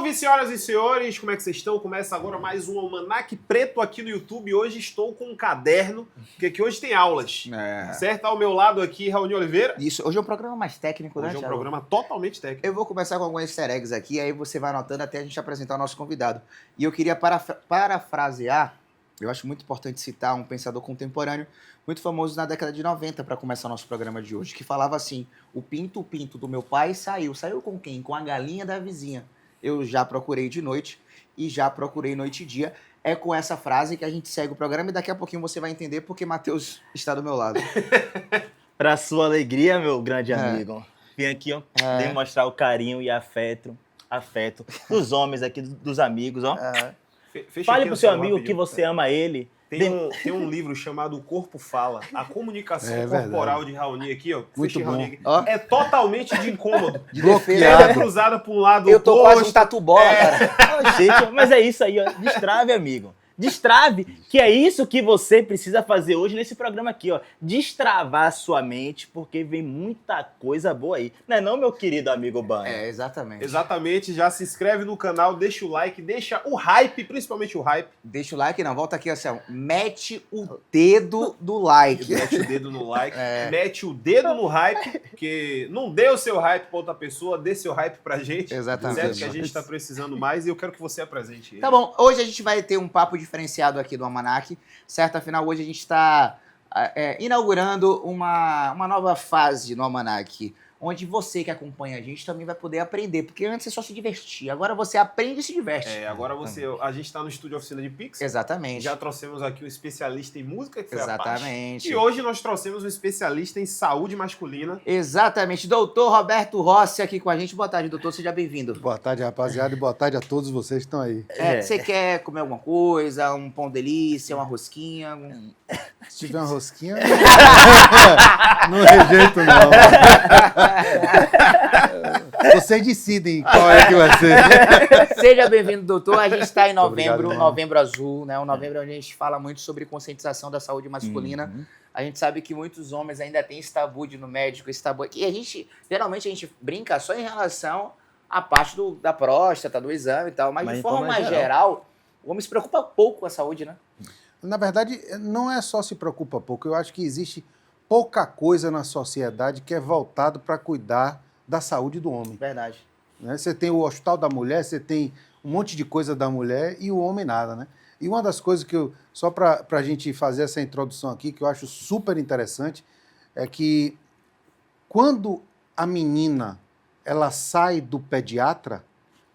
Salve, senhoras e senhores! Como é que vocês estão? Começa agora mais um Almanac Preto aqui no YouTube. Hoje estou com um caderno, porque aqui hoje tem aulas. Certo? Ao meu lado aqui, Raoni Oliveira. Isso, hoje é um programa mais técnico, né, Hoje é um Thiago? programa totalmente técnico. Eu vou começar com alguns easter eggs aqui, aí você vai anotando até a gente apresentar o nosso convidado. E eu queria parafrasear, eu acho muito importante citar um pensador contemporâneo, muito famoso na década de 90, para começar o nosso programa de hoje, que falava assim: o pinto do meu pai saiu. Saiu com quem? Com a galinha da vizinha. Eu já procurei de noite e já procurei noite e dia. É com essa frase que a gente segue o programa e daqui a pouquinho você vai entender porque Matheus está do meu lado. Pra sua alegria, meu grande amigo, vim aqui, ó, demonstrar o carinho e afeto dos homens aqui, dos amigos, ó. Fale pro seu amigo que você ama ele. Tem um livro chamado O Corpo Fala. A comunicação corporal de Raoni aqui, ó. Muito bom. Raoni aqui, é totalmente de incômodo. Bloqueado. Ela é cruzada para um lado Eu tô oposto. quase um tatu-bola, cara. Gente, mas é isso aí, ó. Destrave, amigo. Destrave, que é isso que você precisa fazer hoje nesse programa aqui, ó. Destravar a sua mente, porque vem muita coisa boa aí. Não é não, meu querido amigo Banho? É, exatamente. Exatamente, já se inscreve no canal, deixa o like, deixa o hype, principalmente o hype. Deixa o like, não, volta aqui, assim, ó. Mete o dedo do like. Mete o dedo no like, mete o dedo no hype, porque não dê o seu hype pra outra pessoa, dê seu hype pra gente. Exatamente. Certo? Que a gente tá precisando mais e eu quero que você apresente ele. Tá bom, hoje a gente vai ter um papo diferenciado aqui do Almanac, certo? Afinal, hoje a gente está inaugurando uma nova fase no Almanac, onde você que acompanha a gente também vai poder aprender, porque antes você só se divertia, agora você aprende e se diverte. Agora a gente está no estúdio Oficina de Pix. Exatamente. Já trouxemos aqui um especialista em música, que foi Exatamente. a Paty. E hoje nós trouxemos um especialista em saúde masculina. Exatamente. Doutor Roberto Rossi aqui com a gente. Boa tarde, doutor. Seja bem-vindo. Boa tarde, rapaziada, e boa tarde a todos vocês que estão aí. Você quer comer alguma coisa? Um pão delícia, uma rosquinha? Se tiver uma rosquinha, não rejeito, não. Vocês decidem qual é que vai ser. Seja bem-vindo, doutor. A gente está em novembro, Obrigado, Novembro Azul, né? Um novembro onde a gente fala muito sobre conscientização da saúde masculina. A gente sabe que muitos homens ainda têm esse tabu de ir no médico, esse tabu. E geralmente a gente brinca só em relação à parte da próstata, do exame e tal. Mas de forma mais geral, o homem se preocupa pouco com a saúde, né? Na verdade, não é só se preocupa pouco. Eu acho que existe pouca coisa na sociedade que é voltado para cuidar da saúde do homem. Verdade. Né? Você tem o Hospital da Mulher, você tem um monte de coisa da mulher e o homem nada, né? E uma das coisas que só para a gente fazer essa introdução aqui, que eu acho super interessante, é que quando a menina ela sai do pediatra,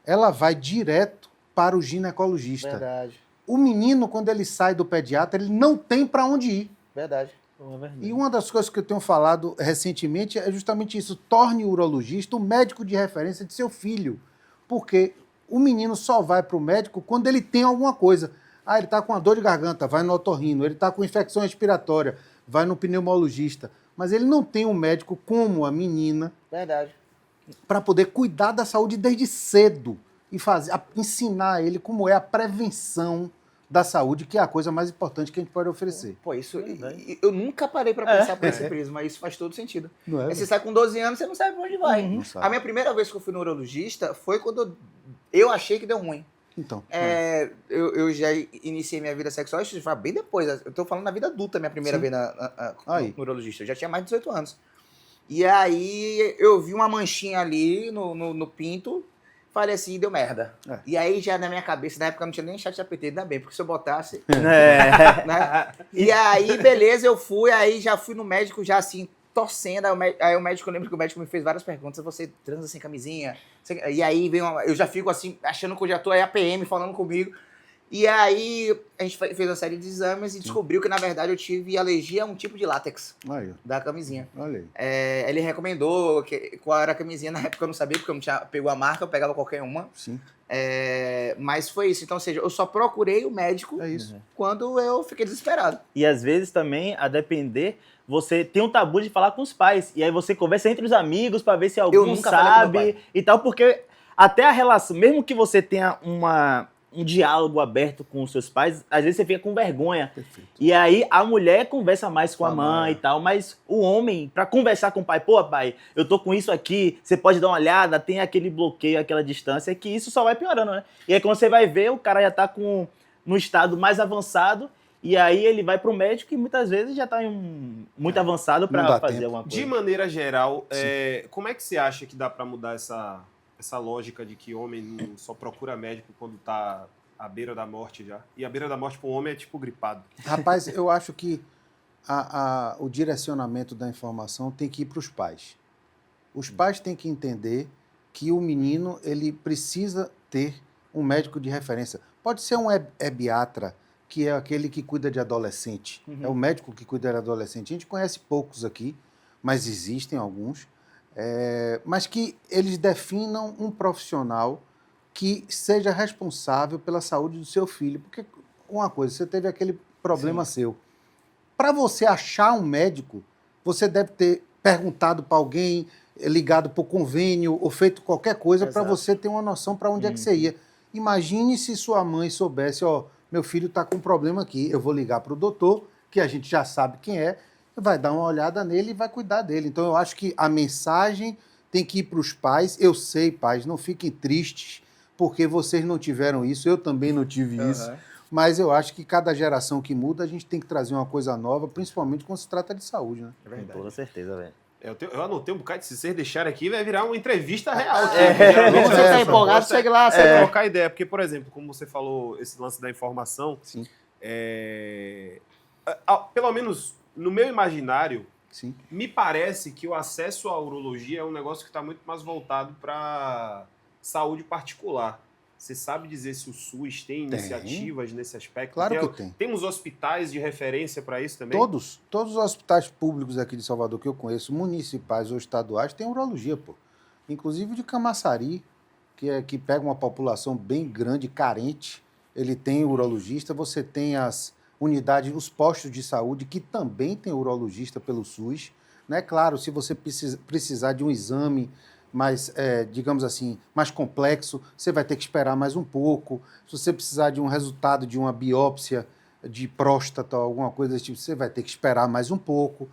ela vai direto para o ginecologista. Verdade. O menino, quando ele sai do pediatra, ele não tem para onde ir. Verdade. E uma das coisas que eu tenho falado recentemente é justamente isso: torne o urologista o médico de referência de seu filho. Porque o menino só vai para o médico quando ele tem alguma coisa. Ah, ele está com uma dor de garganta, vai no otorrino. Ele está com infecção respiratória, vai no pneumologista. Mas ele não tem um médico como a menina. Verdade. Para poder cuidar da saúde desde cedo e ensinar ele como é a prevenção da saúde, que é a coisa mais importante que a gente pode oferecer. Pô, isso eu nunca parei pra pensar por esse prisma, mas isso faz todo sentido. Não é? Você sai com 12 anos, você não sabe pra onde vai. Não sabe. A minha primeira vez que eu fui no urologista foi quando eu achei que deu ruim. Então. Eu já iniciei minha vida sexual, isso foi bem depois. Eu tô falando na vida adulta, minha primeira vez no urologista. Eu já tinha mais de 18 anos. E aí eu vi uma manchinha ali no pinto. Falei assim, deu merda. E aí já na minha cabeça, na época não tinha nem chat GPT, ainda bem, porque se eu botasse... Né? E aí, beleza, eu fui, aí já fui no médico, já assim, torcendo. Aí o médico, eu lembro que o médico me fez várias perguntas. Você transa sem camisinha? E aí eu já fico assim, achando que eu já tô aí a PM falando comigo. E aí a gente fez uma série de exames e descobriu que, na verdade, eu tive alergia a um tipo de látex da camisinha. Olha aí. Ele recomendou qual era a camisinha. Na época eu não sabia, porque eu não tinha pegou a marca, eu pegava qualquer uma. Sim. Mas foi isso. Então, ou seja, eu só procurei o médico quando eu fiquei desesperado. E às vezes também, a depender, você tem um tabu de falar com os pais. E aí você conversa entre os amigos para ver se algum nunca falei com meu sabe e tal, porque até a relação, mesmo que você tenha um diálogo aberto com os seus pais, às vezes você fica com vergonha. Perfeito. E aí a mulher conversa mais com a mãe e tal, mas o homem, pra conversar com o pai, pô, pai, eu tô com isso aqui, você pode dar uma olhada, tem aquele bloqueio, aquela distância, que isso só vai piorando, né? E aí quando você vai ver, o cara já tá no estado mais avançado, e aí ele vai pro médico e muitas vezes já tá muito avançado pra fazer alguma coisa. De maneira geral, como é que você acha que dá pra mudar essa lógica de que homem não só procura médico quando tá à beira da morte já? E a beira da morte para o homem é tipo gripado. Rapaz, eu acho que o direcionamento da informação tem que ir para os pais. Os pais têm que entender que o menino ele precisa ter um médico de referência. Pode ser um ebiatra, que é aquele que cuida de adolescente. Uhum. É o médico que cuida de adolescente. A gente conhece poucos aqui, mas existem alguns. Mas que eles definam um profissional que seja responsável pela saúde do seu filho. Porque uma coisa, você teve aquele problema seu. Para você achar um médico, você deve ter perguntado para alguém, ligado para o convênio, ou feito qualquer coisa para você ter uma noção para onde é que você ia. Imagine se sua mãe soubesse, meu filho está com um problema aqui, eu vou ligar para o doutor, que a gente já sabe quem é, vai dar uma olhada nele e vai cuidar dele. Então, eu acho que a mensagem tem que ir para os pais. Eu sei, pais, não fiquem tristes, porque vocês não tiveram isso, eu também não tive isso. Mas eu acho que cada geração que muda, a gente tem que trazer uma coisa nova, principalmente quando se trata de saúde, né? É verdade. Com toda certeza, velho. Eu anotei um bocado, se vocês deixarem aqui, vai virar uma entrevista real. Você tá empolgado, segue lá. Você trocar ideia, porque, por exemplo, como você falou, esse lance da informação, sim. Pelo menos no meu imaginário, sim, me parece que o acesso à urologia é um negócio que está muito mais voltado para saúde particular. Você sabe dizer se o SUS tem iniciativas nesse aspecto? Claro que tem. Temos hospitais de referência para isso também? Todos os hospitais públicos aqui de Salvador que eu conheço, municipais ou estaduais, têm urologia, pô. Inclusive de Camaçari, que pega uma população bem grande, carente, ele tem urologista. Você tem as unidades, os postos de saúde, que também tem urologista pelo SUS. Né? Claro, se você precisar de um exame mais, digamos assim, mais complexo, você vai ter que esperar mais um pouco. Se você precisar de um resultado de uma biópsia de próstata, alguma coisa desse tipo, você vai ter que esperar mais um pouco.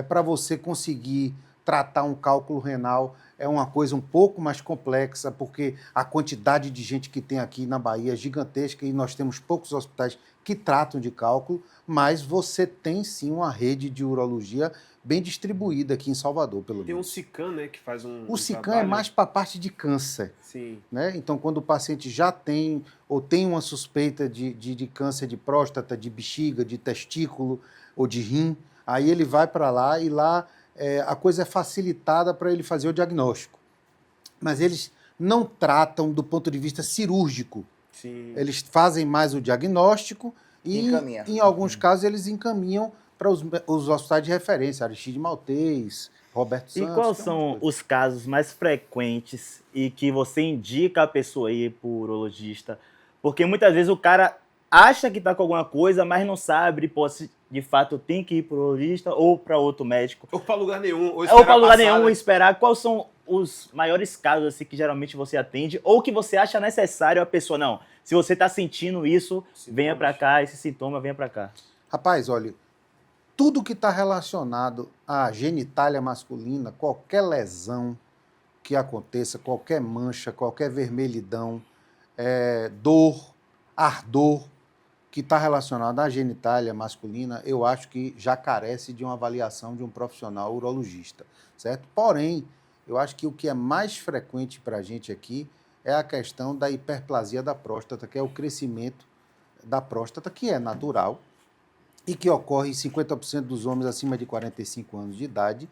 Para você conseguir tratar um cálculo renal é uma coisa um pouco mais complexa, porque a quantidade de gente que tem aqui na Bahia é gigantesca e nós temos poucos hospitais que tratam de cálculo, mas você tem sim uma rede de urologia bem distribuída aqui em Salvador, pelo menos. Tem um SICAM, né, que faz O SICAM é mais para a parte de câncer. Sim. Né? Então, quando o paciente já tem ou tem uma suspeita de câncer de próstata, de bexiga, de testículo ou de rim, aí ele vai para lá e lá a coisa é facilitada para ele fazer o diagnóstico. Mas eles não tratam do ponto de vista cirúrgico. Sim. Eles fazem mais o diagnóstico e, em alguns casos, eles encaminham para os hospitais de referência, Aristide Maltês, Roberto Santos. E quais são os casos mais frequentes e que você indica a pessoa ir para o urologista? Porque muitas vezes o cara acha que está com alguma coisa, mas não sabe, se de fato tem que ir para o urologista ou para outro médico. Ou para lugar nenhum. Ou para lugar nenhum e esperar. Quais são os maiores casos assim, que geralmente você atende ou que você acha necessário a pessoa? Não, se você está sentindo isso, venha para cá, esse sintoma, venha para cá. Rapaz, olha, tudo que está relacionado à genitália masculina, qualquer lesão que aconteça, qualquer mancha, qualquer vermelhidão, dor, ardor, que está relacionado à genitália masculina, eu acho que já carece de uma avaliação de um profissional urologista, certo? Porém, eu acho que o que é mais frequente para a gente aqui é a questão da hiperplasia da próstata, que é o crescimento da próstata, que é natural, e que ocorre em 50% dos homens acima de 45 anos de idade,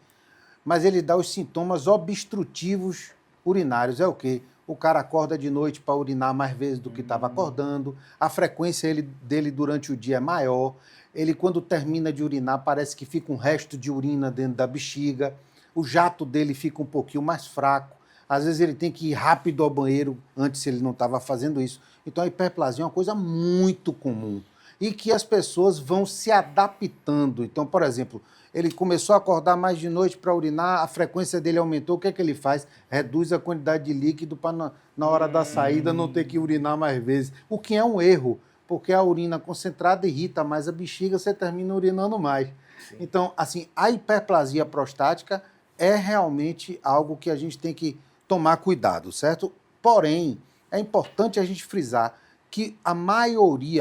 mas ele dá os sintomas obstrutivos urinários. É o quê? O cara acorda de noite para urinar mais vezes do que estava acordando, a frequência dele durante o dia é maior, ele quando termina de urinar parece que fica um resto de urina dentro da bexiga, o jato dele fica um pouquinho mais fraco, às vezes ele tem que ir rápido ao banheiro, antes ele não estava fazendo isso. Então a hiperplasia é uma coisa muito comum. E que as pessoas vão se adaptando. Então, por exemplo, ele começou a acordar mais de noite para urinar, a frequência dele aumentou, o que é que ele faz? Reduz a quantidade de líquido para na hora da saída não ter que urinar mais vezes. O que é um erro, porque a urina concentrada irrita mais a bexiga, você termina urinando mais. Sim. Então, assim, a hiperplasia prostática é realmente algo que a gente tem que tomar cuidado, certo? Porém, é importante a gente frisar que a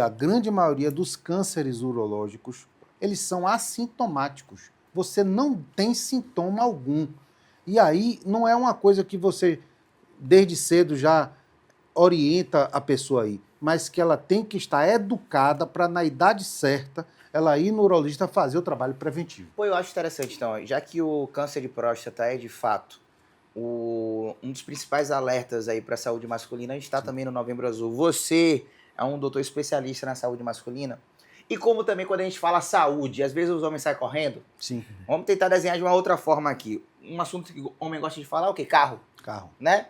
grande maioria dos cânceres urológicos, eles são assintomáticos. Você não tem sintoma algum. E aí não é uma coisa que você, desde cedo, já orienta a pessoa aí, mas que ela tem que estar educada para, na idade certa, ela ir no urologista fazer o trabalho preventivo. Pô, eu acho interessante, então, já que o câncer de próstata é, de fato, um dos principais alertas aí para a saúde masculina, a gente está também no Novembro Azul. Você é um doutor especialista na saúde masculina. E como também quando a gente fala saúde, às vezes os homens saem correndo. Sim. Vamos tentar desenhar de uma outra forma aqui. Um assunto que o homem gosta de falar é o quê? Carro. Carro. Né?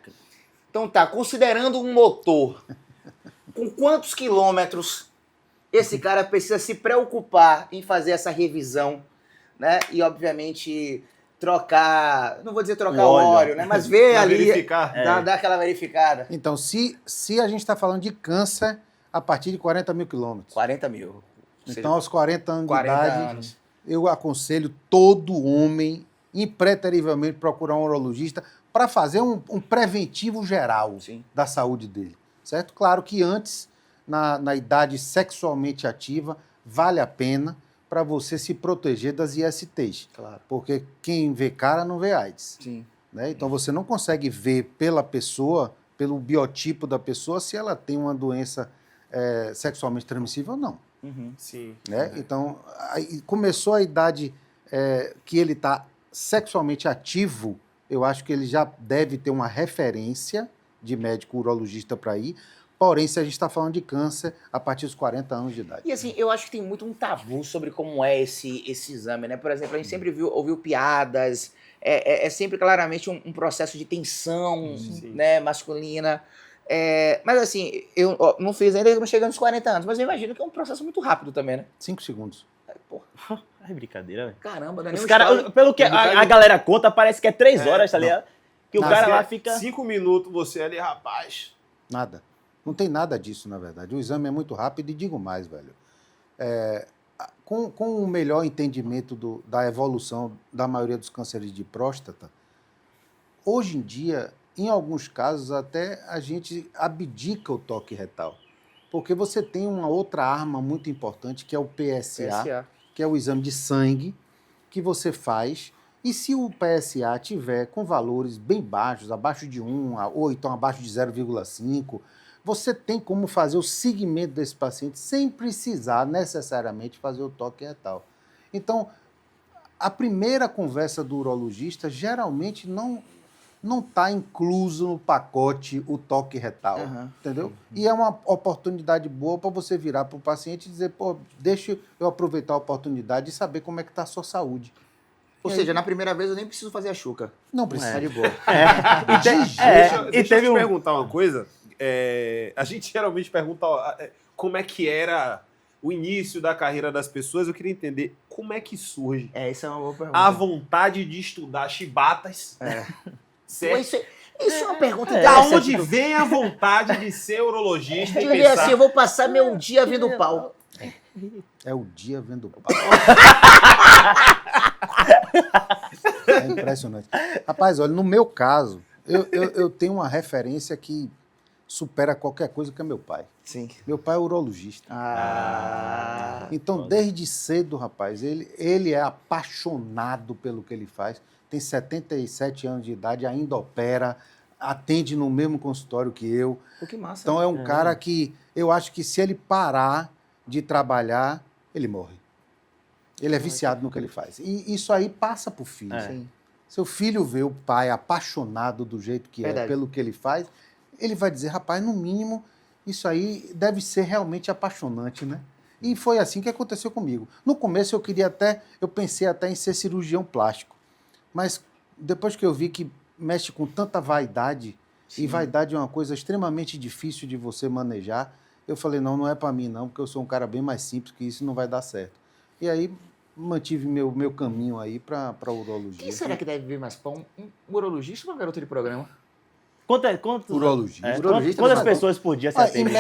Então tá, considerando um motor, com quantos quilômetros esse cara precisa se preocupar em fazer essa revisão, né? E, obviamente, trocar, não vou dizer trocar o óleo, né? Mas ver ali, verificar. Dar aquela verificada. Então, se a gente está falando de câncer a partir de 40 mil quilômetros. 40 mil. Então, aos 40 anos 40 de idade, anos. eu aconselho todo homem, impreterivelmente, procurar um urologista para fazer um preventivo geral da saúde dele, certo? Claro que antes, na idade sexualmente ativa, vale a pena para você se proteger das ISTs. Claro. Porque quem vê cara não vê AIDS. Sim. Né? Então você não consegue ver pela pessoa, pelo biotipo da pessoa, se ela tem uma doença sexualmente transmissível ou não. Uhum. Sim. Né? Então, aí começou a idade que ele está sexualmente ativo, eu acho que ele já deve ter uma referência de médico urologista para ir. Porém, se a gente está falando de câncer a partir dos 40 anos de idade. E assim, eu acho que tem muito um tabu sobre como é esse exame, né? Por exemplo, a gente sempre ouviu piadas, é sempre claramente um processo de tensão, né, masculina. Mas assim, eu não fiz ainda chegando aos 40 anos, mas eu imagino que é um processo muito rápido também, né? 5 segundos. Porra. É brincadeira, velho. Caramba, não é nem Os cara, pelo que a galera conta, parece que é 3 horas, tá ligado? Que o cara lá fica... 5 minutos você ali, rapaz. Nada. Não tem nada disso, na verdade. O exame é muito rápido e digo mais, velho. Com o melhor entendimento da evolução da maioria dos cânceres de próstata, hoje em dia, em alguns casos, até a gente abdica o toque retal. Porque você tem uma outra arma muito importante, que é o PSA, que é o exame de sangue que você faz. E se o PSA tiver com valores bem baixos, abaixo de 1, ou então abaixo de 0,5, você tem como fazer o segmento desse paciente sem precisar necessariamente fazer o toque retal. Então, a primeira conversa do urologista geralmente não está incluso no pacote o toque retal, entendeu? E é uma oportunidade boa para você virar para o paciente e dizer, pô, deixa eu aproveitar a oportunidade e saber como é que está a sua saúde. Ou seja, na primeira vez eu nem preciso fazer a chuca. Não precisa. De boa. Deixa eu te perguntar uma coisa. A gente geralmente pergunta como é que era o início da carreira das pessoas. Eu queria entender como é que surge Isso é uma boa pergunta. a vontade de estudar chibatas. Certo? Isso é uma pergunta da onde vem a vontade de ser urologista e pensar... assim, eu vou passar meu dia vendo pau. É o dia vendo pau. É impressionante. Rapaz, olha, no meu caso, eu tenho uma referência que supera qualquer coisa, que é meu pai. Sim. Meu pai é urologista. Então, desde cedo, rapaz, ele é apaixonado pelo que ele faz. Tem 77 anos de idade, ainda opera, atende no mesmo consultório que eu. Pô, que massa. Então, é um cara que eu acho que se ele parar de trabalhar, ele morre. Ele é viciado no que ele faz. E isso aí passa pro filho. Sim. Seu filho vê o pai apaixonado do jeito que é, pelo que ele faz, ele vai dizer, rapaz, no mínimo, isso aí deve ser realmente apaixonante, né? E foi assim que aconteceu comigo. No começo eu pensei até em ser cirurgião plástico. Mas depois que eu vi que mexe com tanta vaidade, e vaidade é uma coisa extremamente difícil de você manejar, eu falei, não é para mim não, porque eu sou um cara bem mais simples que isso, não vai dar certo. E aí mantive meu caminho aí para urologia. Quem será que deve vir mais pão? Um urologista ou uma garota de programa? Urologista. Quantas pessoas por dia você atende?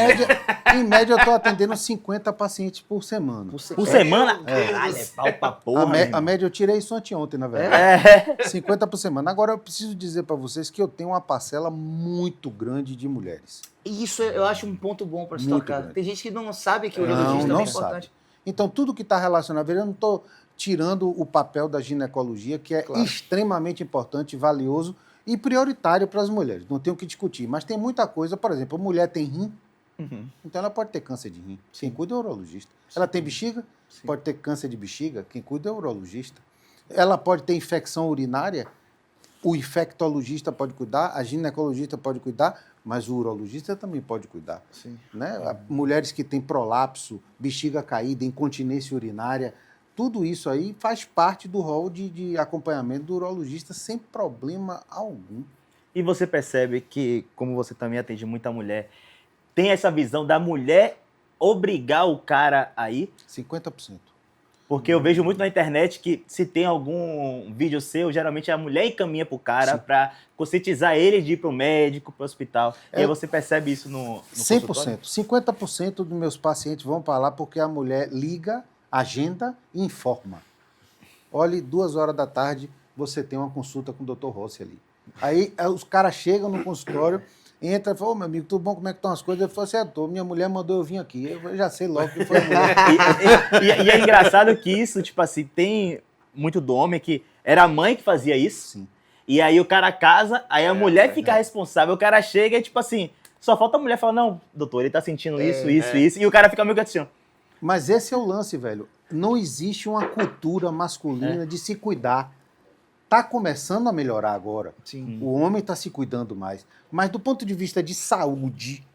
Em média, eu estou atendendo 50 pacientes por semana. Por semana? Caralho, é pau pra porra. A média eu tirei isso anteontem, na verdade. 50 por semana. Agora, eu preciso dizer para vocês que eu tenho uma parcela muito grande de mulheres. Isso eu acho um ponto bom para se tocar. Grande. Tem gente que não sabe que o urologista é importante. Então, tudo que está relacionado, eu não estou tirando o papel da ginecologia, que é extremamente importante, valioso e prioritário para as mulheres. Não tem o que discutir. Mas tem muita coisa, por exemplo, a mulher tem rim, então ela pode ter câncer de rim. Quem cuida é o urologista. Ela tem bexiga, pode ter câncer de bexiga. Quem cuida é o urologista. Ela pode ter infecção urinária, o infectologista pode cuidar, a ginecologista pode cuidar, mas o urologista também pode cuidar. Né? Mulheres que têm prolapso, bexiga caída, incontinência urinária, tudo isso aí faz parte do rol de acompanhamento do urologista sem problema algum. E você percebe que, como você também atende muita mulher, tem essa visão da mulher obrigar o cara a ir? 50%. Porque eu vejo muito na internet que se tem algum vídeo seu, geralmente a mulher encaminha pro cara para conscientizar ele de ir pro médico, pro hospital. E aí você percebe isso no 100%. 50% dos meus pacientes vão para lá porque a mulher liga, agenda e informa. Olhe, 2h da tarde, você tem uma consulta com o Dr. Rossi ali. Aí os caras chegam no consultório, entra e fala, meu amigo, tudo bom, como é que estão as coisas? Ele falou assim, minha mulher mandou eu vir aqui. Eu já sei logo que foi a mulher. E é engraçado que isso, tipo assim, tem muito do homem que era a mãe que fazia isso. Sim. E aí o cara casa, aí a mulher fica responsável, o cara chega e tipo assim, só falta a mulher falar, não, doutor, ele tá sentindo isso, e o cara fica meio que assim, ó. Mas esse é o lance, velho. Não existe uma cultura masculina de se cuidar. Está começando a melhorar agora. Sim. O homem está se cuidando mais. Mas do ponto de vista de saúde,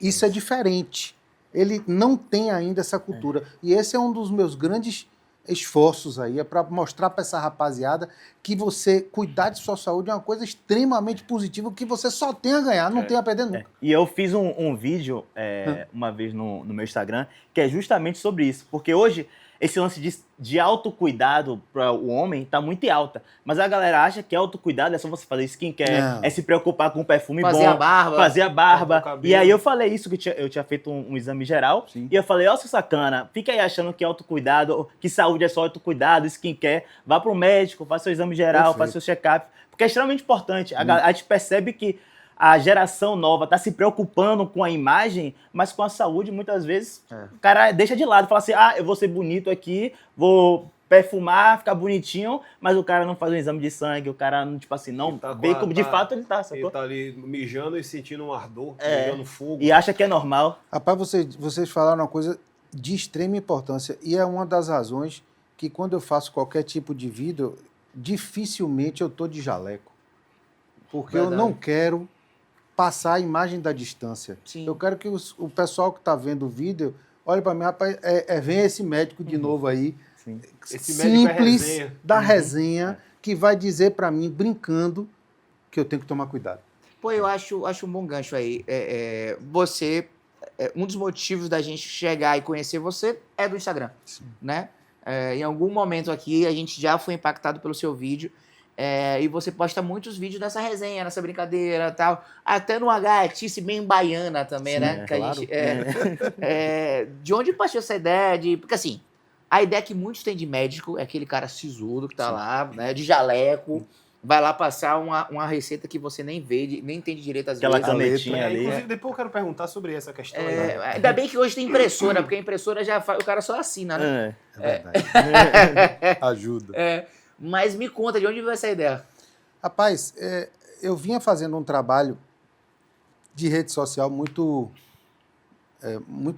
isso é diferente. Ele não tem ainda essa cultura. E esse é um dos meus grandes esforços aí, é para mostrar para essa rapaziada que você cuidar de sua saúde é uma coisa extremamente positiva, que você só tem a ganhar, não tem a perder nunca. E eu fiz um vídeo uma vez no meu Instagram, que é justamente sobre isso. Porque hoje, esse lance de autocuidado para o homem tá muito em alta. Mas a galera acha que autocuidado é só você fazer skincare, é se preocupar com um perfume bom. Fazer a barba. E aí eu falei isso, que eu tinha feito um exame geral. Sim. E eu falei, ó, seu sacana, fica aí achando que autocuidado, que saúde é só autocuidado, skincare. Vá pro médico, faça seu exame geral, faça seu check-up. Porque é extremamente importante. A gente percebe que a geração nova está se preocupando com a imagem, mas com a saúde, muitas vezes, o cara deixa de lado. Fala assim, eu vou ser bonito aqui, vou perfumar, ficar bonitinho, mas o cara não faz um exame de sangue, o cara, tipo assim, não vê como de fato ele tá, sacou? Ele tá ali mijando e sentindo um ardor, pegando fogo. E acha que é normal. Rapaz, vocês falaram uma coisa de extrema importância, e é uma das razões que quando eu faço qualquer tipo de vídeo, dificilmente eu tô de jaleco. Porque eu não quero passar a imagem da distância. Sim. Eu quero que o pessoal que está vendo o vídeo olhe para mim, rapaz, vem esse médico de novo aí, Esse simples, da resenha, que vai dizer para mim, brincando, que eu tenho que tomar cuidado. Pô, eu acho um bom gancho aí. Um dos motivos da gente chegar e conhecer você é do Instagram, né? Em algum momento aqui, a gente já foi impactado pelo seu vídeo. E você posta muitos vídeos dessa resenha, nessa brincadeira e tal. Até numa gatice bem baiana também, né? Que claro. De onde partiu essa ideia de... Porque assim, a ideia que muitos têm de médico é aquele cara sisudo que tá lá, né? De jaleco, vai lá passar uma receita que você nem vê, nem entende direito às vezes. Aquela canetinha ali. Inclusive, depois eu quero perguntar sobre essa questão. Ainda bem que hoje tem impressora, porque a impressora já faz, o cara só assina, né? É verdade. Ajuda. Mas me conta, de onde veio essa ideia? Rapaz, eu vinha fazendo um trabalho de rede social muito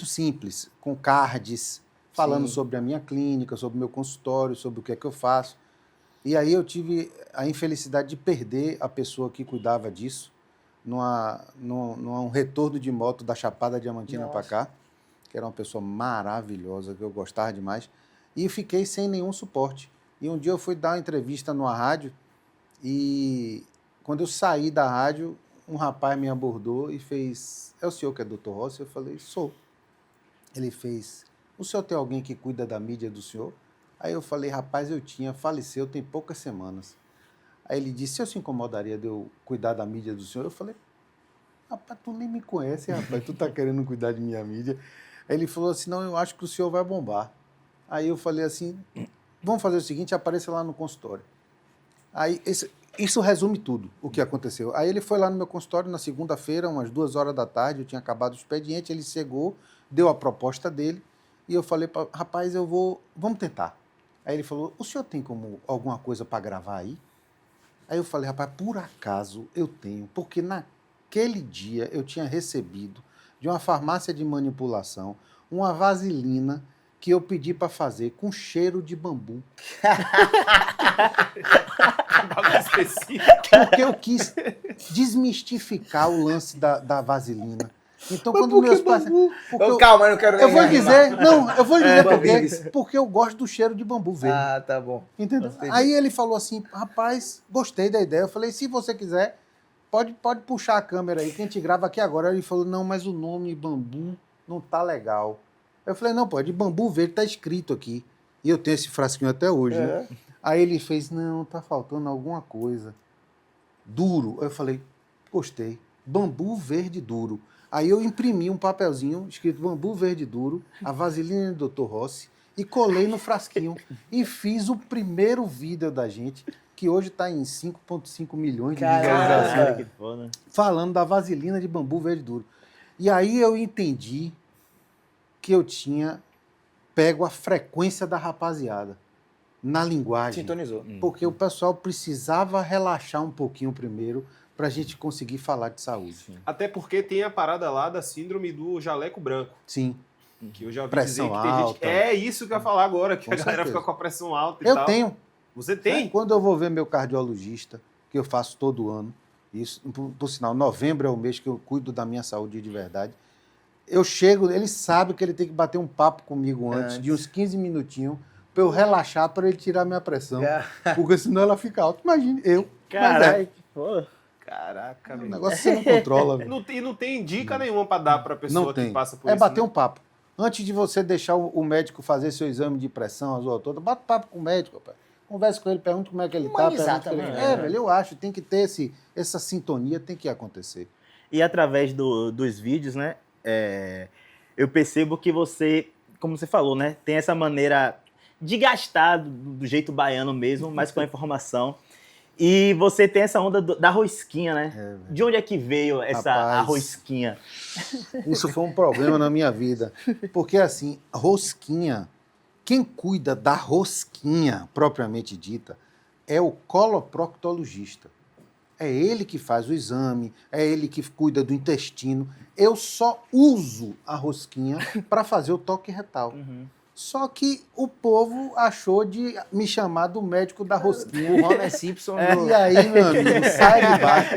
simples, com cards, falando sobre a minha clínica, sobre o meu consultório, sobre o que é que eu faço. E aí eu tive a infelicidade de perder a pessoa que cuidava disso num retorno de moto da Chapada Diamantina para cá, que era uma pessoa maravilhosa, que eu gostava demais, e fiquei sem nenhum suporte. E um dia eu fui dar uma entrevista numa rádio e quando eu saí da rádio, um rapaz me abordou e fez, é o senhor que é Dr. Rossi? Eu falei, sou. Ele fez, o senhor tem alguém que cuida da mídia do senhor? Aí eu falei, rapaz, faleceu tem poucas semanas. Aí ele disse, eu se incomodaria de eu cuidar da mídia do senhor? Eu falei, rapaz, tu nem me conhece, rapaz, tu tá querendo cuidar de minha mídia. Aí ele falou assim, não, eu acho que o senhor vai bombar. Aí eu falei assim, vamos fazer o seguinte, apareça lá no consultório. Aí isso resume tudo, o que aconteceu. Aí ele foi lá no meu consultório na segunda-feira, umas 2h da tarde, eu tinha acabado o expediente, ele chegou, deu a proposta dele, e eu falei, rapaz, vamos tentar. Aí ele falou, o senhor tem alguma coisa para gravar aí? Aí eu falei, rapaz, por acaso eu tenho, porque naquele dia eu tinha recebido de uma farmácia de manipulação uma vaselina que eu pedi para fazer com cheiro de bambu. Porque eu quis desmistificar o lance da vaselina. Então, mas quando meus pais... Calma, eu não quero nem... eu vou dizer porque eu gosto do cheiro de bambu verde. Ah, tá bom. Entendeu? Aí ele falou assim, rapaz, gostei da ideia. Eu falei, se você quiser, pode puxar a câmera aí, que a gente grava aqui agora. Ele falou, não, mas o nome bambu não tá legal. Eu falei, não, pô, de bambu verde tá escrito aqui. E eu tenho esse frasquinho até hoje, né? Aí ele fez, não, tá faltando alguma coisa. Duro. Eu falei, gostei. Bambu verde duro. Aí eu imprimi um papelzinho escrito bambu verde duro, a vaselina do Dr. Rossi, e colei no frasquinho. E fiz o primeiro vídeo da gente, que hoje está em 5,5 milhões de visualizações, falando da vaselina de bambu verde duro. E aí eu entendi que eu tinha pego a frequência da rapaziada na linguagem. Sintonizou. Porque o pessoal precisava relaxar um pouquinho primeiro para a gente conseguir falar de saúde. Sim. Até porque tem a parada lá da síndrome do jaleco branco. Sim. Que eu já ouvi pressão dizer que tem alta. gente... É isso que eu ia falar agora, que a galera fica com a pressão alta e tal. Eu tenho. Você tem? Quando eu vou ver meu cardiologista, que eu faço todo ano, isso, por sinal, novembro é o mês que eu cuido da minha saúde de verdade, eu chego, ele sabe que ele tem que bater um papo comigo antes, de uns 15 minutinhos, para eu relaxar, para ele tirar minha pressão. Porque senão ela fica alta. Imagine, eu. Caralho, que porra. Caraca, o negócio você não controla. E não tem dica nenhuma para dar para a pessoa que passa por isso. É bater um papo. Antes de você deixar o médico fazer seu exame de pressão, as horas todas, bate papo com o médico, rapaz. Conversa com ele, pergunta como é que ele está. Velho, eu acho, tem que ter essa sintonia, tem que acontecer. E através dos vídeos, né, eu percebo que você, como você falou, né, tem essa maneira de gastar do jeito baiano mesmo, mas com a informação. E você tem essa onda da rosquinha, né? De onde é que veio a rosquinha? Isso foi um problema na minha vida. Porque, assim, rosquinha, quem cuida da rosquinha, propriamente dita, é o coloproctologista. É ele que faz o exame, é ele que cuida do intestino. Eu só uso a rosquinha para fazer o toque retal. Só que o povo achou de me chamar do médico da rosquinha. O Homer Simpson. E aí, meu amigo, sai de baixo.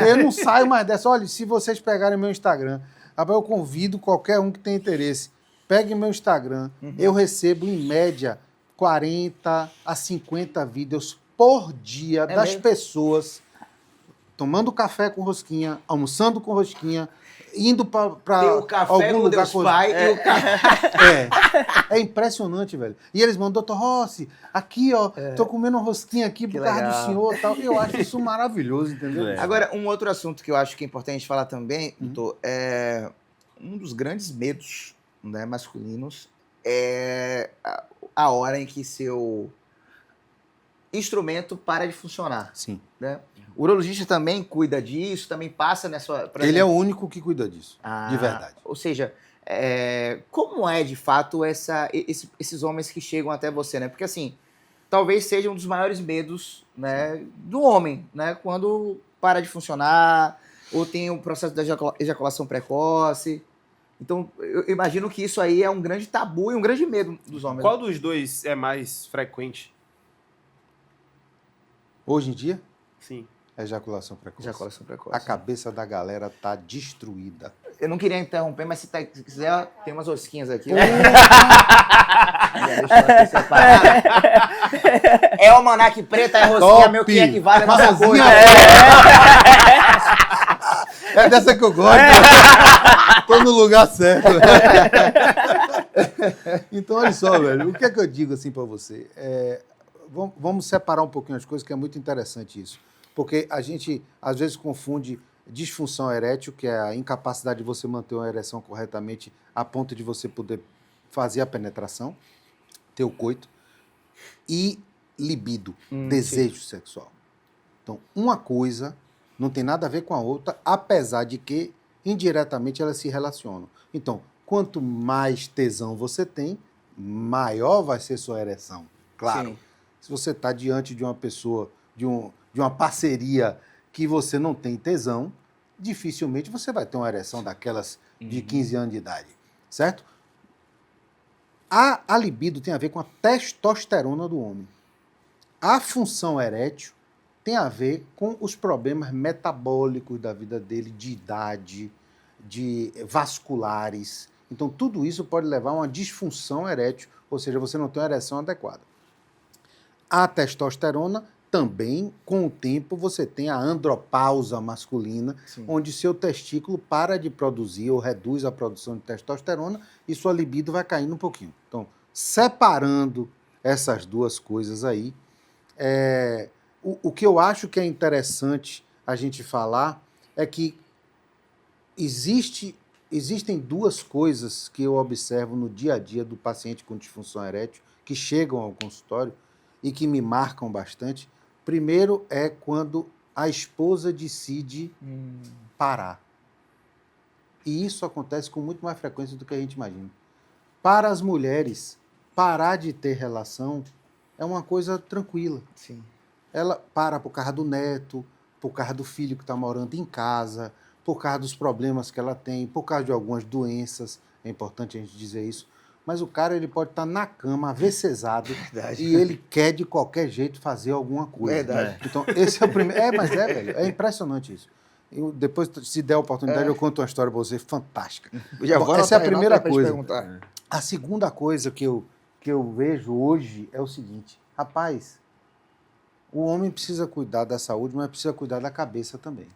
Eu não saio mais dessa. Olha, se vocês pegarem meu Instagram, eu convido qualquer um que tenha interesse. Pegue meu Instagram. Eu recebo, em média, 40 a 50 vídeos por dia das pessoas tomando café com rosquinha, almoçando com rosquinha, indo para algum lugar com É impressionante, velho. E eles mandam, Dr. Rossi, aqui, ó, tô comendo uma rosquinha aqui por causa do senhor e tal. Eu acho isso maravilhoso, entendeu? Agora, um outro assunto que eu acho que é importante falar também, doutor, é um dos grandes medos, né, masculinos é a hora em que seu instrumento para de funcionar. Sim. Né? O urologista também cuida disso, também passa nessa... Ele é o único que cuida disso, de verdade. Ou seja, como é de fato esses homens que chegam até você, né? Porque assim, talvez seja um dos maiores medos, né, do homem, né? Quando para de funcionar, ou tem o processo da ejaculação precoce. Então, eu imagino que isso aí é um grande tabu e um grande medo dos homens. Qual dos dois é mais frequente? Hoje em dia? Sim. Ejaculação precoce. Ejaculação precoce. A cabeça da galera tá destruída. Eu não queria interromper, mas se quiser, tem umas rosquinhas aqui. É o almanaque preto, é a rosquinha, meu que equivale a nossa coisa. É dessa que eu gosto. Tô no lugar certo. Então, olha só, velho, o que é que eu digo assim pra você? Vamos separar um pouquinho as coisas, que é muito interessante isso. Porque a gente, às vezes, confunde disfunção erétil, que é a incapacidade de você manter uma ereção corretamente a ponto de você poder fazer a penetração, ter o coito, e libido, desejo sexual. Então, uma coisa não tem nada a ver com a outra, apesar de que, indiretamente, elas se relacionam. Então, quanto mais tesão você tem, maior vai ser sua ereção. Claro. Sim. Se você está diante de uma pessoa, de uma parceria que você não tem tesão, dificilmente você vai ter uma ereção daquelas de 15 anos de idade, certo? A libido tem a ver com a testosterona do homem. A função erétil tem a ver com os problemas metabólicos da vida dele, de idade, de vasculares. Então, tudo isso pode levar a uma disfunção erétil, ou seja, você não tem uma ereção adequada. A testosterona também, com o tempo, você tem a andropausa masculina, sim, onde seu testículo para de produzir ou reduz a produção de testosterona e sua libido vai caindo um pouquinho. Então, separando essas duas coisas aí, o que eu acho que é interessante a gente falar é que existem duas coisas que eu observo no dia a dia do paciente com disfunção erétil que chegam ao consultório e que me marcam bastante. Primeiro é quando a esposa decide parar. E isso acontece com muito mais frequência do que a gente imagina. Para as mulheres, parar de ter relação é uma coisa tranquila. Sim. Ela para por causa do neto, por causa do filho que está morando em casa, por causa dos problemas que ela tem, por causa de algumas doenças. É importante a gente dizer isso. Mas o cara, ele pode estar na cama, avessezado, e ele quer de qualquer jeito fazer alguma coisa. Verdade. Então, esse é o primeiro... mas velho, é impressionante isso. Depois, se der a oportunidade, eu conto uma história para você fantástica. Bom, essa é a primeira coisa. A segunda coisa que eu vejo hoje é o seguinte: rapaz, o homem precisa cuidar da saúde, mas precisa cuidar da cabeça também.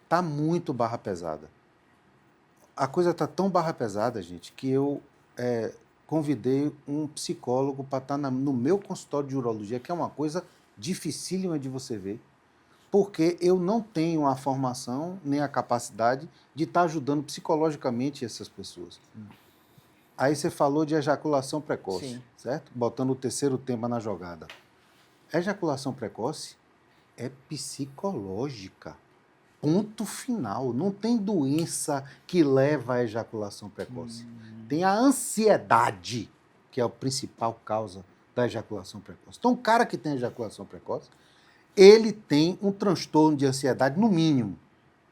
Tá muito barra pesada. A coisa tá tão barra pesada, gente, que eu convidei um psicólogo para estar no meu consultório de urologia, que é uma coisa dificílima de você ver, porque eu não tenho a formação nem a capacidade de estar ajudando psicologicamente essas pessoas. Aí você falou de ejaculação precoce, sim, certo? Botando o terceiro tema na jogada. Ejaculação precoce é psicológica. Ponto final. Não tem doença que leva à ejaculação precoce. Tem a ansiedade, que é a principal causa da ejaculação precoce. Então, o cara que tem ejaculação precoce, ele tem um transtorno de ansiedade, no mínimo.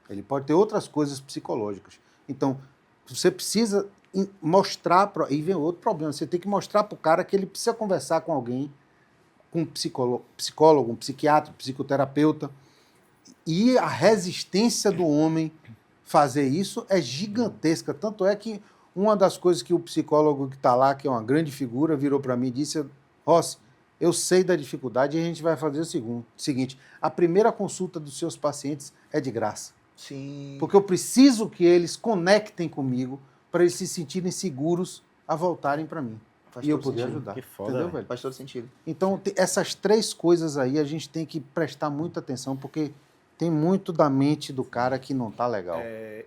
Ele pode ter outras coisas psicológicas. Então, você precisa mostrar... E vem outro problema. Você tem que mostrar para o cara que ele precisa conversar com alguém, com um psicólogo, um psiquiatra, um psicoterapeuta. E a resistência do homem fazer isso é gigantesca. Tanto é que uma das coisas que o psicólogo que está lá, que é uma grande figura, virou para mim e disse: Rossi, eu sei da dificuldade e a gente vai fazer o seguinte: a primeira consulta dos seus pacientes é de graça. Sim. Porque eu preciso que eles conectem comigo para eles se sentirem seguros a voltarem para mim. E eu poder ajudar. Que foda, entendeu, velho? Faz todo sentido. Então, essas três coisas aí a gente tem que prestar muita atenção, porque tem muito da mente do cara que não tá legal.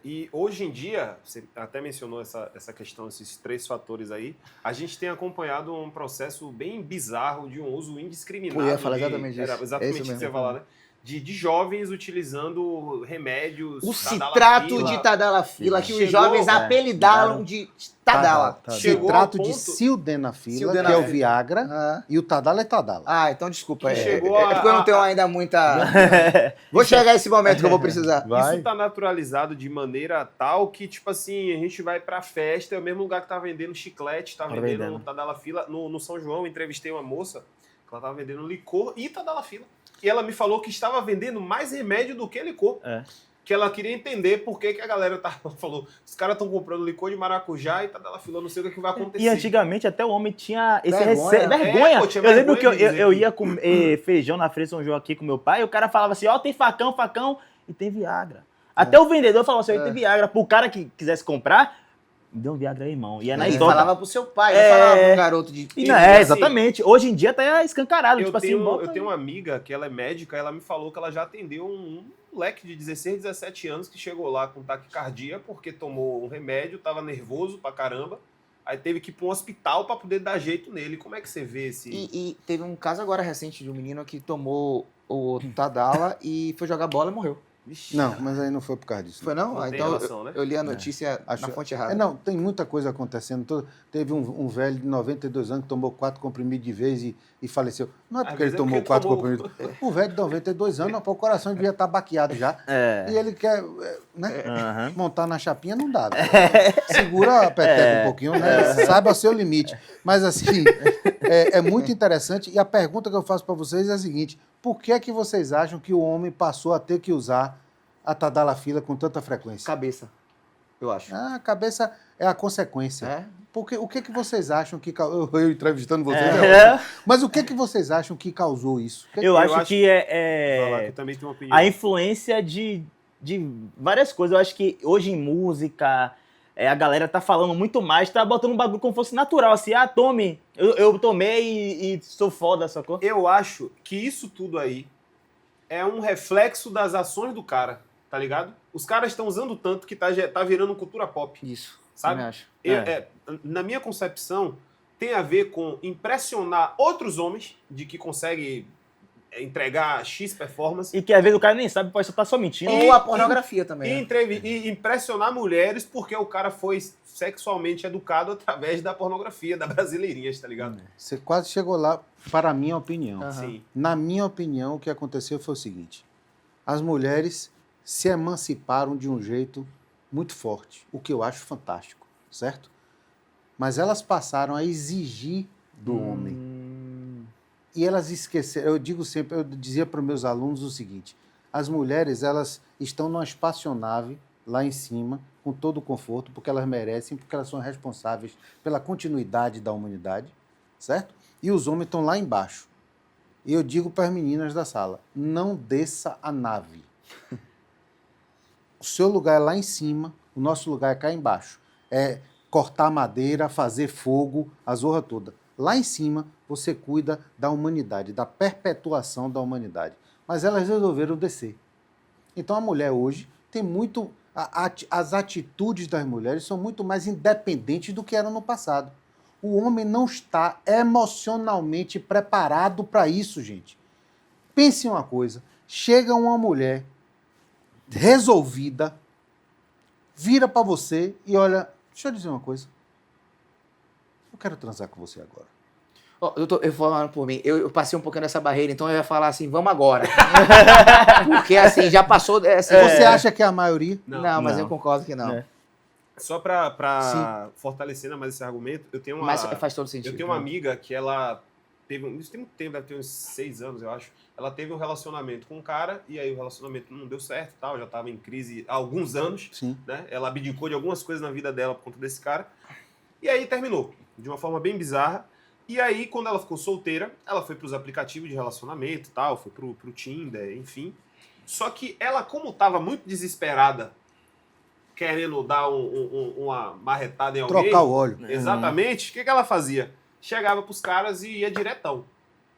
E hoje em dia, você até mencionou essa questão, esses três fatores aí, a gente tem acompanhado um processo bem bizarro de um uso indiscriminado. Eu ia falar exatamente isso. Era exatamente isso que você ia falar, né? De jovens utilizando remédios... O citrato de tadalafila, que os jovens apelidaram de Tadala. Citrato de sildenafila, que é o Viagra, e o Tadala é Tadala. Ah, então desculpa. Porque eu não tenho ainda muita... Vou chegar a esse momento que eu vou precisar. Isso tá naturalizado de maneira tal que, tipo assim, a gente vai pra festa, é o mesmo lugar que tá vendendo chiclete, tá vendendo Tadalafila. No São João, eu entrevistei uma moça que ela tava vendendo licor e Tadalafila. E ela me falou que estava vendendo mais remédio do que licor. Que ela queria entender por que a galera falou, os caras estão comprando licor de maracujá e Tadalafila, não sei o que vai acontecer. E antigamente até o homem tinha esse vergonha. Eu lembro que eu ia comer feijão na frente de São João aqui com meu pai, e o cara falava assim, tem facão e tem Viagra. Até o vendedor falava assim, tem Viagra. Pro cara que quisesse comprar, Me deu um Viagra aí, irmão. E é na falava pro seu pai, não falava pro garoto de... E não, exatamente. Hoje em dia tá escancarado. Eu tenho uma amiga que ela é médica, ela me falou que ela já atendeu um moleque de 16, 17 anos que chegou lá com taquicardia porque tomou um remédio, tava nervoso pra caramba, aí teve que ir pra um hospital pra poder dar jeito nele. Como é que você vê esse... E teve um caso agora recente de um menino que tomou o Tadala e foi jogar bola e morreu. Vixe, não, mas aí não foi por causa disso. Foi não? Então relação, né? Eu li a notícia na fonte errada. Não, tem muita coisa acontecendo. Teve um velho de 92 anos que tomou 4 comprimidos de vez e faleceu. Não é porque ele tomou 4 comprimidos. O velho de 92 anos, o coração devia estar baqueado já. E ele quer montar na chapinha, não dá. Segura a peteca um pouquinho, né? Saiba o seu limite. Mas assim, é muito interessante. E a pergunta que eu faço para vocês é a seguinte: por que é que vocês acham que o homem passou a ter que usar a tadalafila com tanta frequência? Cabeça, eu acho. A cabeça é a consequência. Porque o que vocês acham que... Eu entrevistando vocês, mas o que vocês acham que causou isso? Eu acho que eu também tenho uma opinião. A influência de várias coisas. Eu acho que hoje em música... a galera tá falando muito mais, tá botando um bagulho como fosse natural, assim, tome, eu tomei e sou foda, sacou? Eu acho que isso tudo aí é um reflexo das ações do cara, tá ligado? Os caras estão usando tanto que tá virando cultura pop. Isso, sabe? Eu acho. Na minha concepção, tem a ver com impressionar outros homens de que consegue entregar X performance. E que às vezes o cara nem sabe, pode estar só mentindo. Ou a pornografia também. E impressionar mulheres porque o cara foi sexualmente educado através da pornografia, da brasileirinha, tá ligado? Você quase chegou lá, para a minha opinião. Sim. Na minha opinião, o que aconteceu foi o seguinte: as mulheres se emanciparam de um jeito muito forte, o que eu acho fantástico, certo? Mas elas passaram a exigir do homem. E elas esqueceram, eu dizia para os meus alunos o seguinte: as mulheres, elas estão numa espaçonave lá em cima, com todo o conforto, porque elas merecem, porque elas são responsáveis pela continuidade da humanidade, certo? E os homens estão lá embaixo. E eu digo para as meninas da sala: não desça a nave. O seu lugar é lá em cima, o nosso lugar é cá embaixo. É cortar madeira, fazer fogo, a zorra toda. Lá em cima, você cuida da humanidade, da perpetuação da humanidade. Mas elas resolveram descer. Então a mulher hoje tem muito... As atitudes das mulheres são muito mais independentes do que eram no passado. O homem não está emocionalmente preparado para isso, gente. Pense em uma coisa. Chega uma mulher resolvida, vira para você e olha... Deixa eu dizer uma coisa. Eu quero transar com você agora. Doutor, eu falando por mim, eu passei um pouquinho dessa barreira, então eu ia falar assim, vamos agora. Porque assim, já passou... Assim, você acha que é a maioria? Não, mas eu concordo que não. Só para fortalecer mais esse argumento, eu tenho uma... Mas faz todo sentido. Eu tenho uma amiga que ela teve... Isso tem muito tempo, deve ter uns 6 anos, eu acho. Ela teve um relacionamento com um cara, e aí o relacionamento não deu certo, tal, já estava em crise há alguns anos. Sim. Né? Ela abdicou de algumas coisas na vida dela por conta desse cara. E aí terminou, de uma forma bem bizarra. E aí, quando ela ficou solteira, ela foi para os aplicativos de relacionamento e tal, foi pro Tinder, enfim. Só que ela, como estava muito desesperada, querendo dar uma marretada em alguém... Trocar o óleo. Exatamente. O que ela fazia? Chegava pros caras e ia diretão.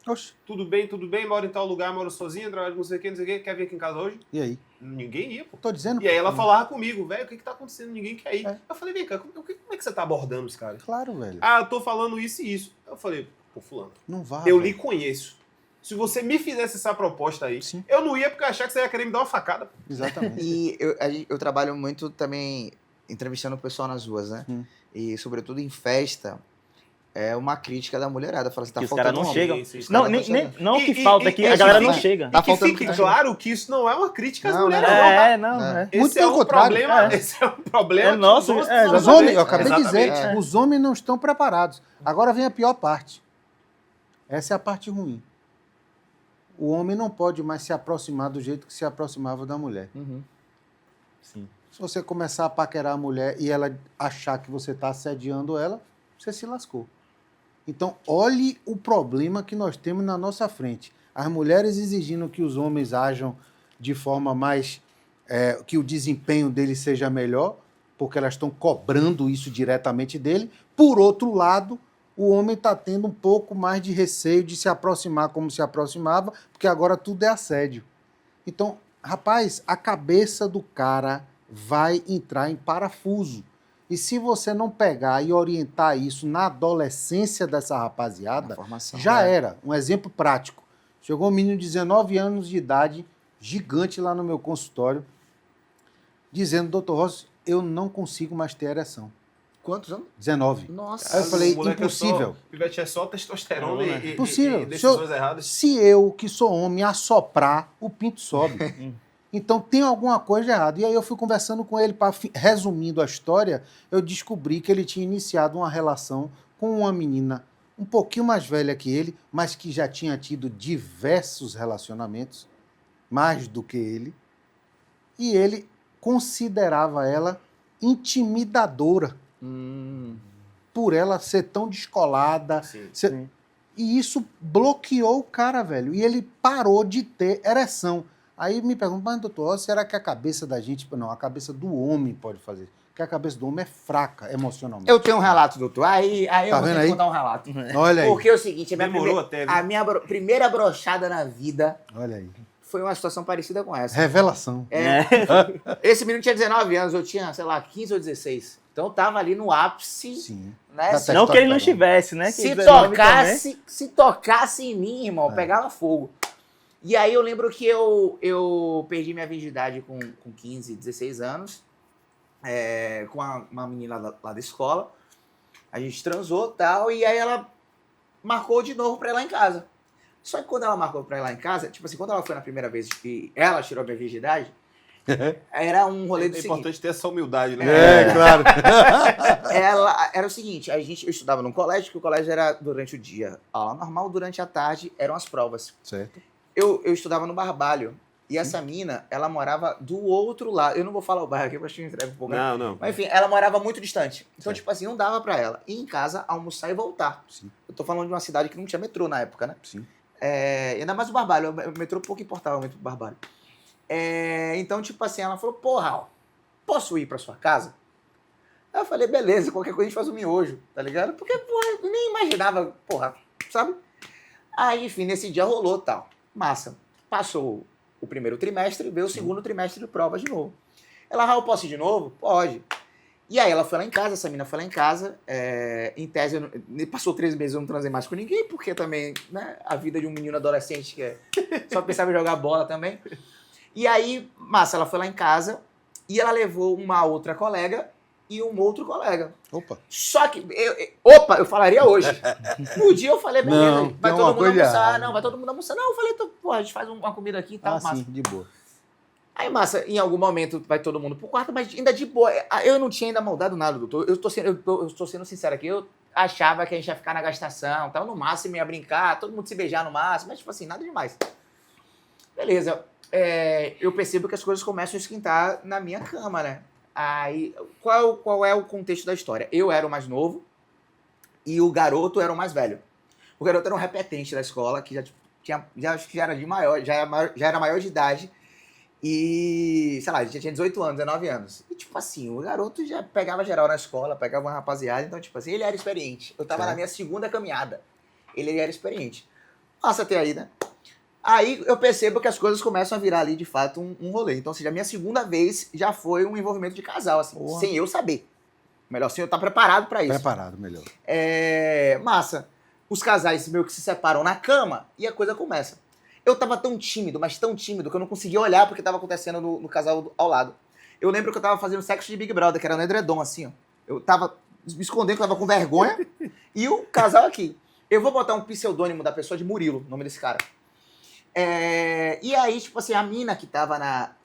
Oxe. Tudo bem, mora em tal lugar, mora sozinha, trabalha com não sei o que, quer vir aqui em casa hoje? E aí? Ninguém ia, pô. Tô dizendo. E aí ela falava comigo, velho, o que tá acontecendo? Ninguém quer ir. Eu falei, vem cá, como é que você tá abordando os caras? Claro, velho. Eu tô falando isso e isso. Eu falei, pô, fulano. Não vai. Eu lhe conheço. Se você me fizesse essa proposta aí, sim, eu não ia porque eu achava que você ia querer me dar uma facada. Exatamente. E eu trabalho muito também entrevistando o pessoal nas ruas, né? E sobretudo em festa. É uma crítica da mulherada. Fala assim, tá que faltando os caras não chegam. Não, não que falta, que a galera não chega. E que fique claro que isso não é uma crítica às mulheres, não. Esse é um problema. Esse é um problema. É nosso. Os homens, eu acabei de dizer, os homens não estão preparados. Agora vem a pior parte. Essa é a parte ruim. O homem não pode mais se aproximar do jeito que se aproximava da mulher. Sim. Se você começar a paquerar a mulher e ela achar que você está assediando ela, você se lascou. Então, olhe o problema que nós temos na nossa frente. As mulheres exigindo que os homens ajam de forma mais... que o desempenho deles seja melhor, porque elas estão cobrando isso diretamente dele. Por outro lado, o homem está tendo um pouco mais de receio de se aproximar como se aproximava, porque agora tudo é assédio. Então, rapaz, a cabeça do cara vai entrar em parafuso. E se você não pegar e orientar isso na adolescência dessa rapaziada, já era. Um exemplo prático. Chegou um menino de 19 anos de idade, gigante lá no meu consultório, dizendo, doutor Rossi, eu não consigo mais ter ereção. Quantos anos? 19. Nossa. Aí eu falei, impossível. É só testosterona e decisões erradas. Se eu, que sou homem, assoprar, o pinto sobe. Então tem alguma coisa errada. E aí eu fui conversando com ele, resumindo a história, eu descobri que ele tinha iniciado uma relação com uma menina um pouquinho mais velha que ele, mas que já tinha tido diversos relacionamentos, mais do que ele, e ele considerava ela intimidadora. Por ela ser tão descolada. Sim. E isso bloqueou o cara, velho. E ele parou de ter ereção. Aí me perguntam, mas doutor, será que a cabeça da gente... Não, a cabeça do homem pode fazer. Porque a cabeça do homem é fraca emocionalmente. Eu tenho um relato, doutor. Aí eu vou ter que contar um relato. Olha aí. Porque é o seguinte, a minha primeira brochada na vida... Olha aí. Foi uma situação parecida com essa. Revelação. Esse menino tinha 19 anos, eu tinha, sei lá, 15 ou 16. Então eu tava ali no ápice. Sim. Né? Não que ele não estivesse, né? Se tocasse em mim, irmão, pegava fogo. E aí eu lembro que eu perdi minha virgindade com 15, 16 anos, com uma menina lá da escola. A gente transou e tal, e aí ela marcou de novo pra ir lá em casa. Só que quando ela marcou pra ir lá em casa, tipo assim, quando ela foi na primeira vez que ela tirou a minha virgindade, era um rolê do seguinte. É importante ter essa humildade, né? Claro. Era o seguinte, eu estudava num colégio, que o colégio era durante o dia aula normal, durante a tarde eram as provas. Certo. Eu estudava no Barbalho, e essa mina, ela morava do outro lado. Eu não vou falar o bairro aqui, porque eu entrego um pouco. Não. Mas enfim, ela morava muito distante. Então, tipo assim, não dava pra ela ir em casa, almoçar e voltar. Sim. Eu tô falando de uma cidade que não tinha metrô na época, né? Sim. Ainda mais o Barbalho, o metrô pouco importava muito pro Barbalho. Então, tipo assim, ela falou, porra, posso ir pra sua casa? Aí eu falei, beleza, qualquer coisa a gente faz um miojo, tá ligado? Porque, porra, eu nem imaginava, porra, sabe? Aí, enfim, nesse dia rolou tal. Massa. Passou o primeiro trimestre, veio o segundo trimestre de prova de novo. Ela, eu posso ir de novo? Pode. E aí ela foi lá em casa, essa mina foi lá em casa, em tese, passou 3 meses, eu não transei mais com ninguém, porque também, né, a vida de um menino adolescente que só pensava em jogar bola também. E aí, massa, ela foi lá em casa e ela levou uma outra colega e um outro colega. Opa. Só que, eu falaria hoje. No dia eu falei, beleza, não, vai todo mundo almoçar. Não, vai todo mundo almoçar. Não, eu falei, porra, a gente faz uma comida aqui e tal, massa. Sim, de boa. Aí, massa, em algum momento vai todo mundo pro quarto, mas ainda de boa. Eu não tinha ainda maldado nada, doutor. Eu tô sendo sincero aqui, eu achava que a gente ia ficar na gastação, tal, no máximo ia brincar, todo mundo se beijar no máximo, mas tipo assim, nada demais. Beleza. Eu percebo que as coisas começam a esquentar na minha cama, né? Aí, qual é o contexto da história? Eu era o mais novo e o garoto era o mais velho. O garoto era um repetente da escola, que acho que já era de maior, já era maior de idade. E, sei lá, já tinha 18 anos, 19 anos. E, tipo assim, o garoto já pegava geral na escola, pegava uma rapaziada. Então, tipo assim, ele era experiente. Eu tava na minha segunda caminhada. Ele era experiente. Nossa, até aí, né? Aí eu percebo que as coisas começam a virar ali, de fato, um rolê. Então, ou seja, a minha segunda vez já foi um envolvimento de casal, assim, sem eu saber. Melhor sem eu estar preparado pra isso. Preparado, melhor. Massa. Os casais meio que se separam na cama e a coisa começa. Eu tava tão tímido, mas tão tímido, que eu não conseguia olhar porque tava acontecendo no casal ao lado. Eu lembro que eu tava fazendo sexo de Big Brother, que era no edredom, assim, ó. Eu tava me escondendo, que eu tava com vergonha, e o casal aqui. Eu vou botar um pseudônimo da pessoa de Murilo, o nome desse cara. E aí, tipo assim, a mina que tava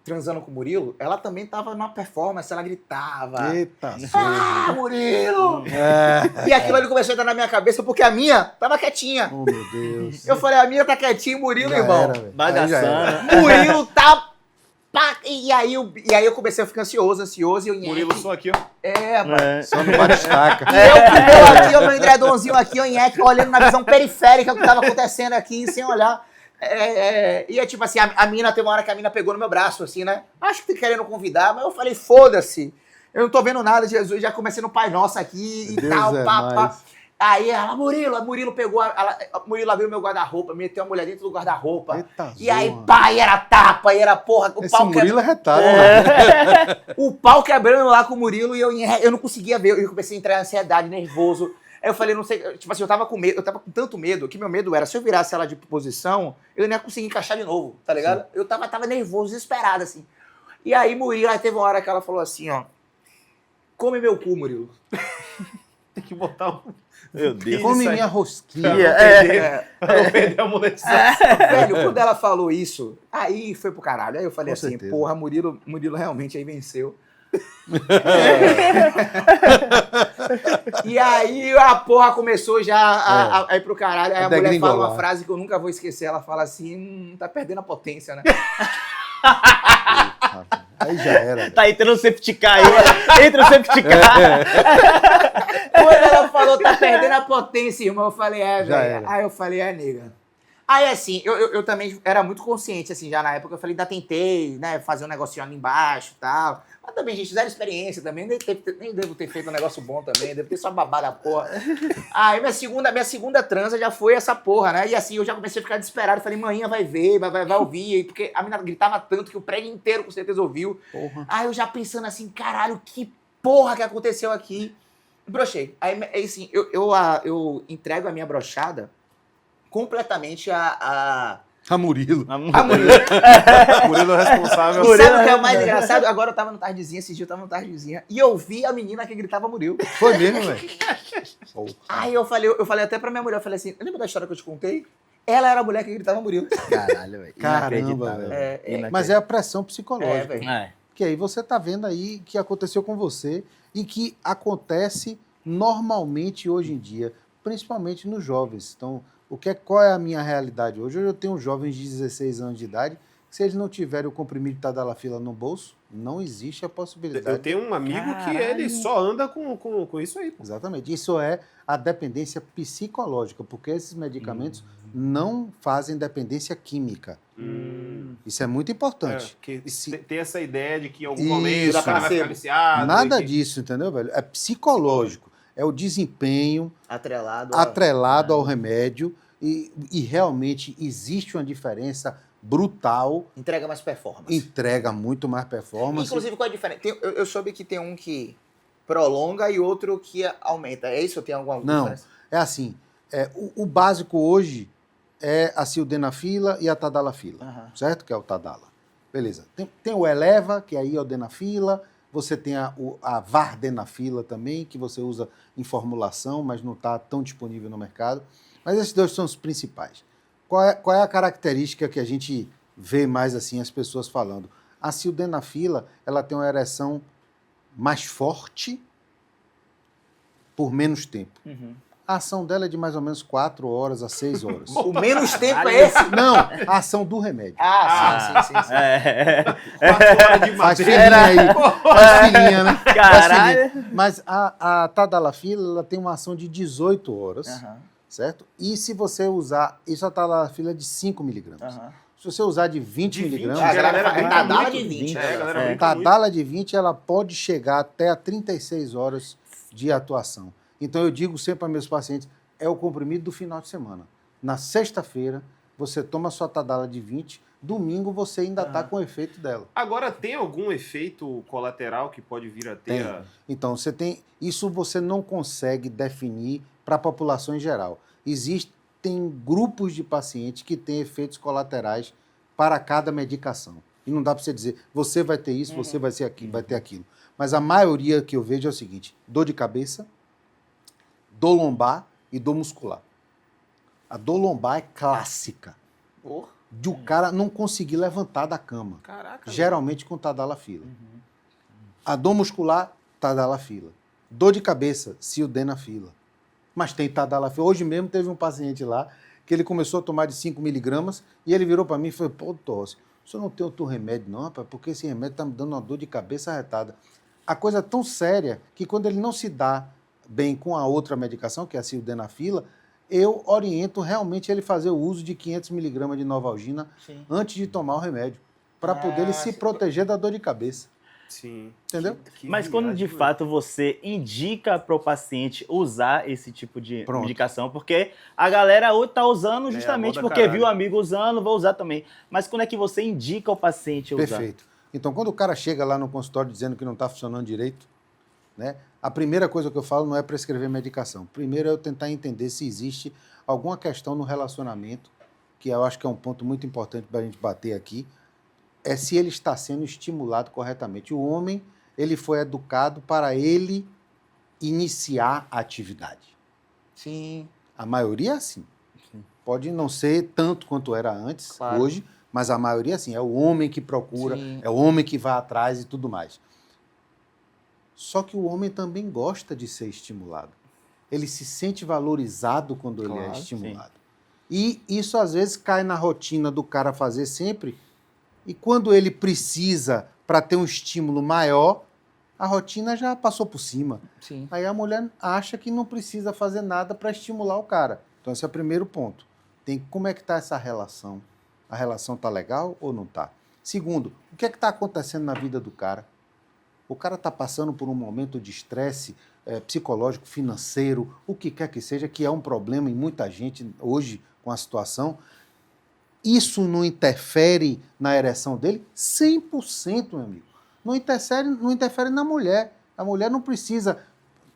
transando com o Murilo, ela também tava numa performance, ela gritava. Eita, Murilo! E aquilo ali começou a entrar na minha cabeça, porque a minha tava quietinha. Oh, meu Deus. Eu falei, a minha tá quietinha, Murilo, Já irmão. Bagaçando. Murilo tá... E aí eu comecei a ficar ansioso, e o Murilo só aqui, ó. Mano. Só não bate-estaca. Eu aqui, o meu edredomzinho aqui, o Nheque, olhando na visão periférica o que tava acontecendo aqui, sem olhar. E é tipo assim, a mina, teve uma hora que a mina pegou no meu braço, assim, né? Acho que tá querendo convidar, mas eu falei, foda-se. Eu não tô vendo nada, Jesus, já comecei no Pai Nosso aqui e tal, pá. Aí ela, Murilo pegou, Murilo abriu meu guarda-roupa, meteu a mulher dentro do guarda-roupa. Eita, e aí, pá, e era tapa, e era porra. Esse Murilo é retado. O pau quebrando lá com o Murilo e eu não conseguia ver. Eu comecei a entrar em ansiedade, nervoso. Aí eu falei, não sei, tipo assim, eu tava com medo, eu tava com tanto medo, que meu medo era, se eu virasse ela de posição, eu não ia conseguir encaixar de novo, tá ligado? Sim. Eu tava nervoso, desesperado, assim. E aí, Murilo, aí teve uma hora que ela falou assim, ó, come meu cu, Murilo. Tem que botar um... Meu Deus. Come minha rosquinha. Pra não perder a monetização. Velho, quando ela falou isso, aí foi pro caralho. Aí eu falei assim, certeza. Porra, Murilo realmente aí venceu. E aí a porra começou já a ir pro caralho. Aí a mulher fala uma frase que eu nunca vou esquecer. Ela fala assim, tá perdendo a potência, né? Aí já era. Tá entrando o safety car aí. Entra o safety car. Quando ela falou, tá perdendo a potência, irmão, eu falei, velho. Aí eu falei, nega. Aí, assim, eu também era muito consciente, assim, já na época. Eu falei, ainda tentei, né, fazer um negocinho ali embaixo e tal. Mas também, gente, zero experiência também. Nem devo ter feito um negócio bom também. Devo ter só babado a porra. Aí, minha segunda transa já foi essa porra, né? E assim, eu já comecei a ficar desesperado. Falei, manhã vai ver, vai ouvir. Porque a menina gritava tanto que o prédio inteiro com certeza ouviu. Porra. Aí eu já pensando assim, caralho, que porra que aconteceu aqui. Brochei. Aí, assim, eu entrego a minha brochada completamente a Murilo. Murilo é responsável. Sabe o que é o mais engraçado? Agora eu tava no Tardezinha, esse dia eu tava no Tardezinha, e eu vi a menina que gritava Murilo. Foi mesmo, velho? Aí eu falei até pra minha mulher, eu falei assim, lembra da história que eu te contei? Ela era a mulher que gritava Murilo. Caralho, velho. Caramba, velho. Mas é a pressão psicológica. Que aí você tá vendo aí que aconteceu com você e que acontece normalmente hoje em dia, principalmente nos jovens. Então, qual é a minha realidade hoje? Hoje eu tenho jovens de 16 anos de idade, que se eles não tiverem o comprimido Tadalafila no bolso, não existe a possibilidade. Eu tenho um amigo que ele só anda com isso aí. Pô. Exatamente. Isso é a dependência psicológica, porque esses medicamentos não fazem dependência química. Isso é muito importante. Tem essa ideia de que em algum momento o cara vai ficar viciado. Nada disso, entendeu, velho? É psicológico. É o desempenho atrelado ao remédio e realmente existe uma diferença brutal. Entrega mais performance. Entrega muito mais performance. Inclusive, qual é a diferença? Eu soube que tem um que prolonga e outro que aumenta. É isso ou tem alguma diferença? Não, é assim. O básico hoje é a sildenafila e a tadalafila, certo? Que é o Tadala. Beleza. Tem o Eleva, que aí é o denafila. Você tem a vardenafila também, que você usa em formulação, mas não está tão disponível no mercado. Mas esses dois são os principais. Qual é a característica que a gente vê mais assim as pessoas falando? A sildenafila, ela tem uma ereção mais forte por menos tempo. A ação dela é de mais ou menos 4 horas a 6 horas. O menos tempo é esse? Não, a ação do remédio. Sim. 4 horas de faz filhinha aí. Faz filhinha, né? Caralho. Mas a Tadalafila, ela tem uma ação de 18 horas, certo? E se você usar, isso a Tadalafila é de 5 miligramas. Se você usar de 20 miligramas... A galera Tadala de 20. Tadala de 20, ela pode chegar até a 36 horas de atuação. Então, eu digo sempre para meus pacientes, é o comprimido do final de semana. Na sexta-feira, você toma a sua Tadala de 20, domingo você ainda está com o efeito dela. Agora, tem algum efeito colateral que pode vir a ter? Então, isso você não consegue definir para a população em geral. Existem grupos de pacientes que têm efeitos colaterais para cada medicação. E não dá para você dizer, você vai ter isso, você vai ter aquilo. Mas a maioria que eu vejo é o seguinte, dor de cabeça, dor lombar e dor muscular. A dor lombar é clássica. De o cara não conseguir levantar da cama. Caraca. Geralmente com Tadalafila. A dor muscular, Tadalafila. Dor de cabeça, sildenafila. Mas tem Tadalafila. Hoje mesmo teve um paciente lá que ele começou a tomar de 5 miligramas e ele virou para mim e falou, pô, Tosse, o senhor não tem outro remédio não, rapaz? Porque esse remédio está me dando uma dor de cabeça arretada. A coisa é tão séria que quando ele não se dá bem com a outra medicação, que é a sildenafila, eu oriento realmente ele fazer o uso de 500 miligramas de Novalgina antes de tomar o remédio, para poder ele se proteger da dor de cabeça. Sim. Entendeu? Mas quando de fato você indica para o paciente usar esse tipo de medicação, porque a galera hoje está usando justamente porque viu o amigo usando, vou usar também. Mas quando é que você indica o paciente usar? Perfeito. Então, quando o cara chega lá no consultório dizendo que não está funcionando direito, né, a primeira coisa que eu falo não é prescrever medicação. Primeiro é eu tentar entender se existe alguma questão no relacionamento, que eu acho que é um ponto muito importante para a gente bater aqui, é se ele está sendo estimulado corretamente. O homem, ele foi educado para ele iniciar a atividade. Sim. A maioria, sim. Pode não ser tanto quanto era antes, hoje, mas a maioria, sim. É o homem que procura, é o homem que vai atrás e tudo mais. Só que o homem também gosta de ser estimulado. Ele se sente valorizado quando ele é estimulado. E isso, às vezes, cai na rotina do cara fazer sempre. E quando ele precisa para ter um estímulo maior, a rotina já passou por cima. Sim. Aí a mulher acha que não precisa fazer nada para estimular o cara. Então esse é o primeiro ponto. Como é que está essa relação? A relação está legal ou não está? Segundo, o que é que está acontecendo na vida do cara? O cara está passando por um momento de estresse psicológico, financeiro, o que quer que seja, que é um problema em muita gente hoje com a situação. Isso não interfere na ereção dele? 100%, meu amigo. Não interfere na mulher. A mulher não precisa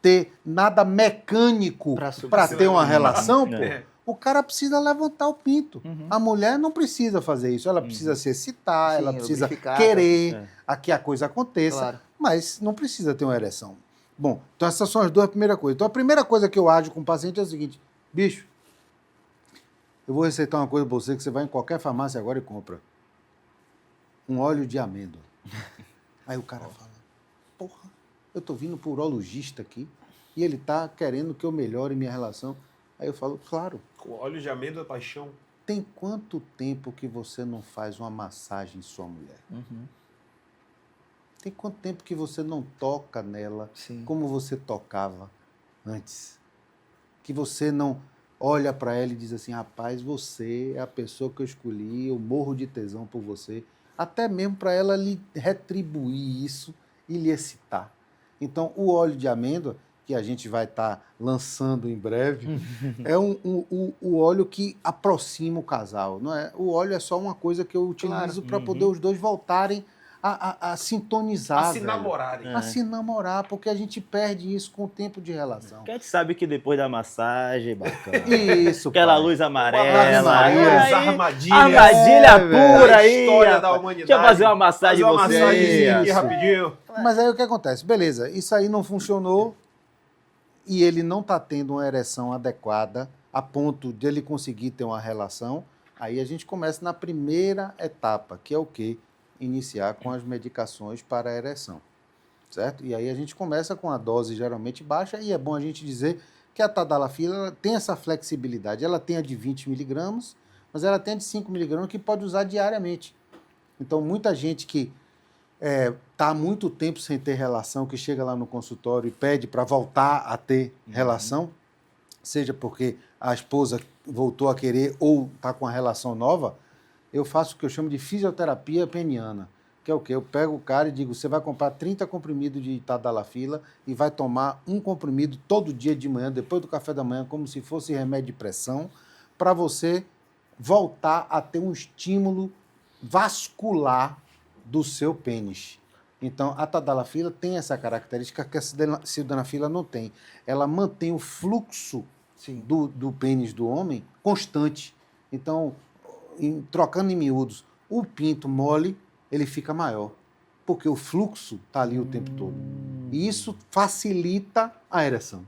ter nada mecânico para ter uma relação, pô. O cara precisa levantar o pinto. A mulher não precisa fazer isso. Ela precisa se excitar, ela precisa querer que a coisa aconteça, mas não precisa ter uma ereção. Bom, então essas são as duas primeiras coisas. Então a primeira coisa que eu ajo com o paciente é o seguinte: bicho, eu vou receitar uma coisa para você que você vai em qualquer farmácia agora e compra. Um óleo de amêndoa. Aí o cara fala, porra, eu tô vindo pro urologista aqui e ele tá querendo que eu melhore minha relação. Aí eu falo, claro. Com óleo de amêndoa, paixão. Tem quanto tempo que você não faz uma massagem em sua mulher? Tem quanto tempo que você não toca nela como você tocava antes? Que você não olha para ela e diz assim, rapaz, você é a pessoa que eu escolhi, eu morro de tesão por você. Até mesmo para ela lhe retribuir isso e lhe excitar. Então, o óleo de amêndoa, que a gente vai estar lançando em breve, é o óleo que aproxima o casal. Não é? O óleo é só uma coisa que eu utilizo para poder os dois voltarem a sintonizar. A se namorarem. A se namorar, porque a gente perde isso com o tempo de relação. Porque a gente sabe que depois da massagem, bacana. Isso, aquela luz amarela. Armadilha. Armadilha pura aí. História da humanidade. Deixa eu fazer uma massagem em você. Aqui rapidinho. Mas aí o que acontece? Beleza, isso aí não funcionou e ele não está tendo uma ereção adequada a ponto de ele conseguir ter uma relação. Aí a gente começa na primeira etapa, que é o quê? Iniciar com as medicações para a ereção, certo? E aí a gente começa com a dose geralmente baixa e é bom a gente dizer que a tadalafila tem essa flexibilidade. Ela tem a de 20 miligramas, mas ela tem a de 5 miligramas que pode usar diariamente. Então, muita gente que está há muito tempo sem ter relação, que chega lá no consultório e pede para voltar a ter relação, seja porque a esposa voltou a querer ou está com uma relação nova, eu faço o que eu chamo de fisioterapia peniana, que é o quê? Eu pego o cara e digo, você vai comprar 30 comprimidos de tadalafila e vai tomar um comprimido todo dia de manhã, depois do café da manhã, como se fosse remédio de pressão, para você voltar a ter um estímulo vascular do seu pênis. Então, a tadalafila tem essa característica que a sildenafila não tem. Ela mantém o fluxo do pênis do homem constante. Então, trocando em miúdos, o pinto mole, ele fica maior, porque o fluxo está ali o tempo todo. E isso facilita a ereção.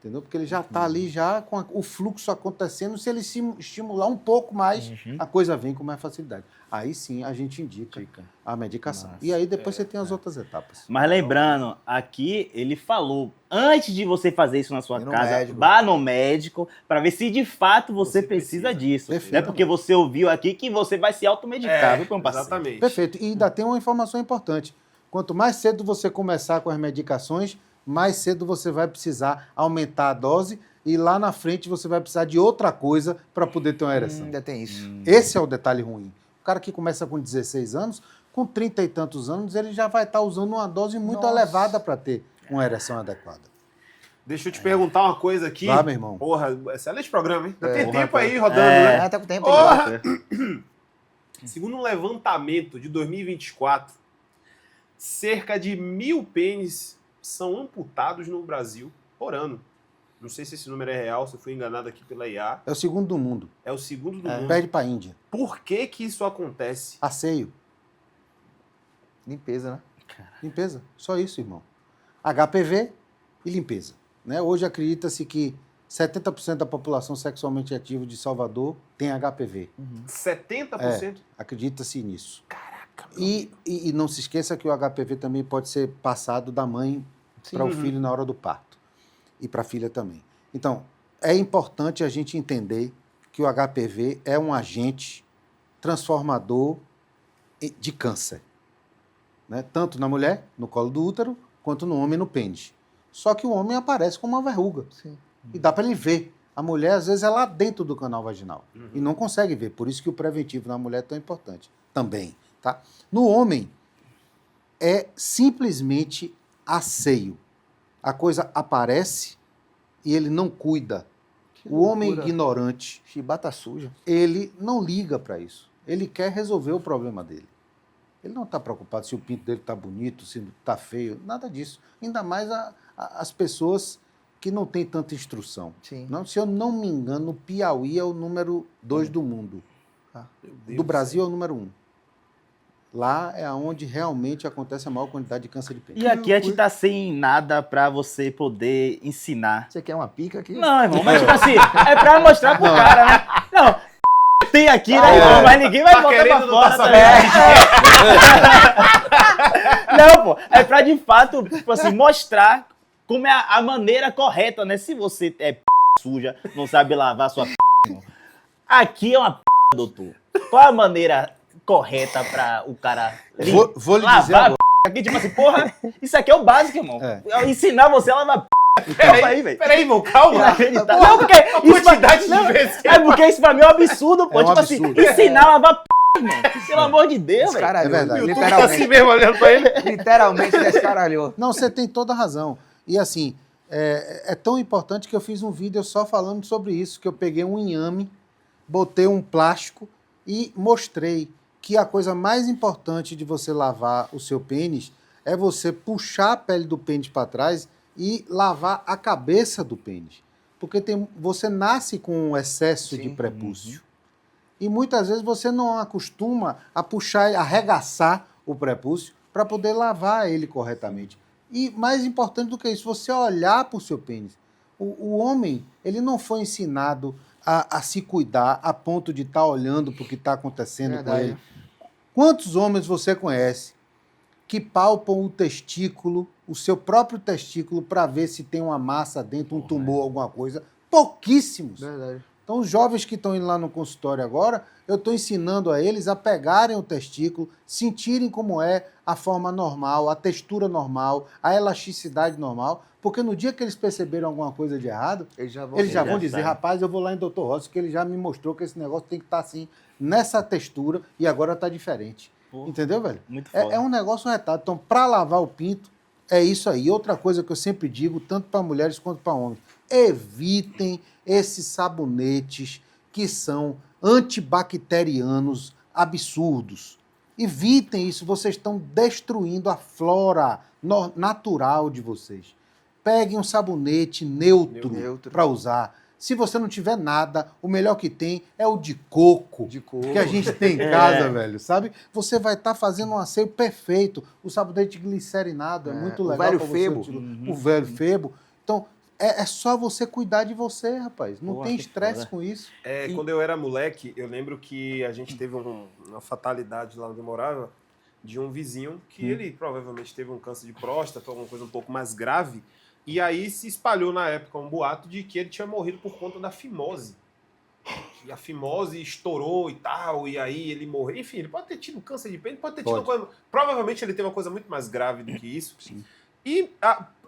Entendeu? Porque ele já está ali já com o fluxo acontecendo, se ele se estimular um pouco mais, a coisa vem com mais facilidade. Aí sim a gente indica a medicação. Nossa, e aí depois você tem as outras etapas. Mas lembrando, aqui ele falou, antes de você fazer isso na sua casa, vá no médico para ver se de fato você precisa disso. Não é porque você ouviu aqui que você vai se automedicar, viu, paciente? Exatamente. Perfeito. E ainda tem uma informação importante. Quanto mais cedo você começar com as medicações, mais cedo você vai precisar aumentar a dose e lá na frente você vai precisar de outra coisa para poder ter uma ereção. Ainda tem isso. Esse é o detalhe ruim. O cara que começa com 16 anos, com 30 e tantos anos, ele já vai estar usando uma dose muito elevada para ter uma ereção adequada. Deixa eu te perguntar uma coisa aqui. Vai, meu irmão. Porra, excelente programa, hein? Ainda tem tempo aí rodando, né? Tá com tempo. Segundo um levantamento de 2024, cerca de 1.000 pênis são amputados no Brasil por ano. Não sei se esse número é real, se eu fui enganado aqui pela IA. É o segundo do mundo. É o segundo do mundo. Perde para a Índia. Por que que isso acontece? Asseio. Limpeza, né? Limpeza. Só isso, irmão. HPV e limpeza. Né? Hoje acredita-se que 70% da população sexualmente ativa de Salvador tem HPV. 70%? Acredita-se nisso. Caraca. E não se esqueça que o HPV também pode ser passado da mãe para o filho na hora do parto. E para a filha também. Então, é importante a gente entender que o HPV é um agente transformador de câncer. Né? Tanto na mulher, no colo do útero, quanto no homem, no pênis. Só que o homem aparece com uma verruga. Sim. E dá para ele ver. A mulher, às vezes, é lá dentro do canal vaginal. E não consegue ver. Por isso que o preventivo na mulher é tão importante. Também. Tá? No homem, é simplesmente asseio. A coisa aparece e ele não cuida. O homem ignorante, chibata suja, ele não liga para isso. Ele quer resolver o problema dele. Ele não está preocupado se o pinto dele está bonito, se está feio, nada disso. Ainda mais as pessoas que não têm tanta instrução. Sim. Não, se eu não me engano, o Piauí é o número 2 do mundo. Do Brasil é o número 1. Lá é onde realmente acontece a maior quantidade de câncer de pênis. E aqui a gente tá sem nada pra você poder ensinar. Você quer uma pica aqui? Não, irmão, mas tipo assim, é pra mostrar pro cara, né? Não, tem aqui, né, irmão? Mas ninguém vai botar pra fora também. Não, pô, é pra de fato, tipo assim, mostrar como é a maneira correta, né? Se você é suja, não sabe lavar sua irmão. Aqui é uma doutor. Qual é a maneira correta pra o cara vou lhe lavar dizer agora. aqui, tipo assim, porra, isso aqui é o básico, irmão. Eu ensinar você a lavar Peraí, irmão, calma. Não, porque isso é porque isso pra mim é um absurdo, pô. Tipo assim, ensinar a lavar irmão. Pelo amor de Deus, velho. É verdade. Literalmente. Assim mesmo, olhando pra ele. Literalmente descaralhou. Não, você tem toda a razão. E assim, é tão importante que eu fiz um vídeo só falando sobre isso, que eu peguei um inhame, botei um plástico e mostrei que a coisa mais importante de você lavar o seu pênis é você puxar a pele do pênis para trás e lavar a cabeça do pênis. Porque você nasce com um excesso de prepúcio. E muitas vezes você não acostuma a puxar e arregaçar o prepúcio para poder lavar ele corretamente. E mais importante do que isso, você olhar para o seu pênis. O homem, ele não foi ensinado a se cuidar a ponto de estar olhando para o que está acontecendo com ele. Quantos homens você conhece que palpam o testículo, o seu próprio testículo, para ver se tem uma massa dentro, um tumor, alguma coisa? Pouquíssimos. Verdade. Então, os jovens que estão indo lá no consultório agora, eu estou ensinando a eles a pegarem o testículo, sentirem como é a forma normal, a textura normal, a elasticidade normal, porque no dia que eles perceberam alguma coisa de errado, eles já vão dizer, rapaz, eu vou lá em Dr. Rossi, que ele já me mostrou que esse negócio tem que estar assim, nessa textura, e agora está diferente. Pô, entendeu, velho? Muito foda. É um negócio retado. Então, para lavar o pinto, é isso aí. Outra coisa que eu sempre digo, tanto para mulheres quanto para homens, evitem esses sabonetes que são antibacterianos absurdos. Evitem isso, vocês estão destruindo a flora natural de vocês. Peguem um sabonete neutro para usar. Se você não tiver nada, o melhor que tem é o de coco. Que a gente tem em casa, velho, sabe? Você vai estar fazendo um asseio perfeito. O sabonete glicerinado é muito legal. O velho febo. O velho febo. Então, é só você cuidar de você, rapaz. Não tem estresse com isso. Quando eu era moleque, eu lembro que a gente teve uma fatalidade lá onde eu morava, de um vizinho que ele provavelmente teve um câncer de próstata, alguma coisa um pouco mais grave. E aí se espalhou na época um boato de que ele tinha morrido por conta da fimose. E a fimose estourou e tal, e aí ele morreu. Enfim, ele pode ter tido câncer de pênis, pode ter tido uma coisa... Provavelmente ele teve uma coisa muito mais grave do que isso. Sim. E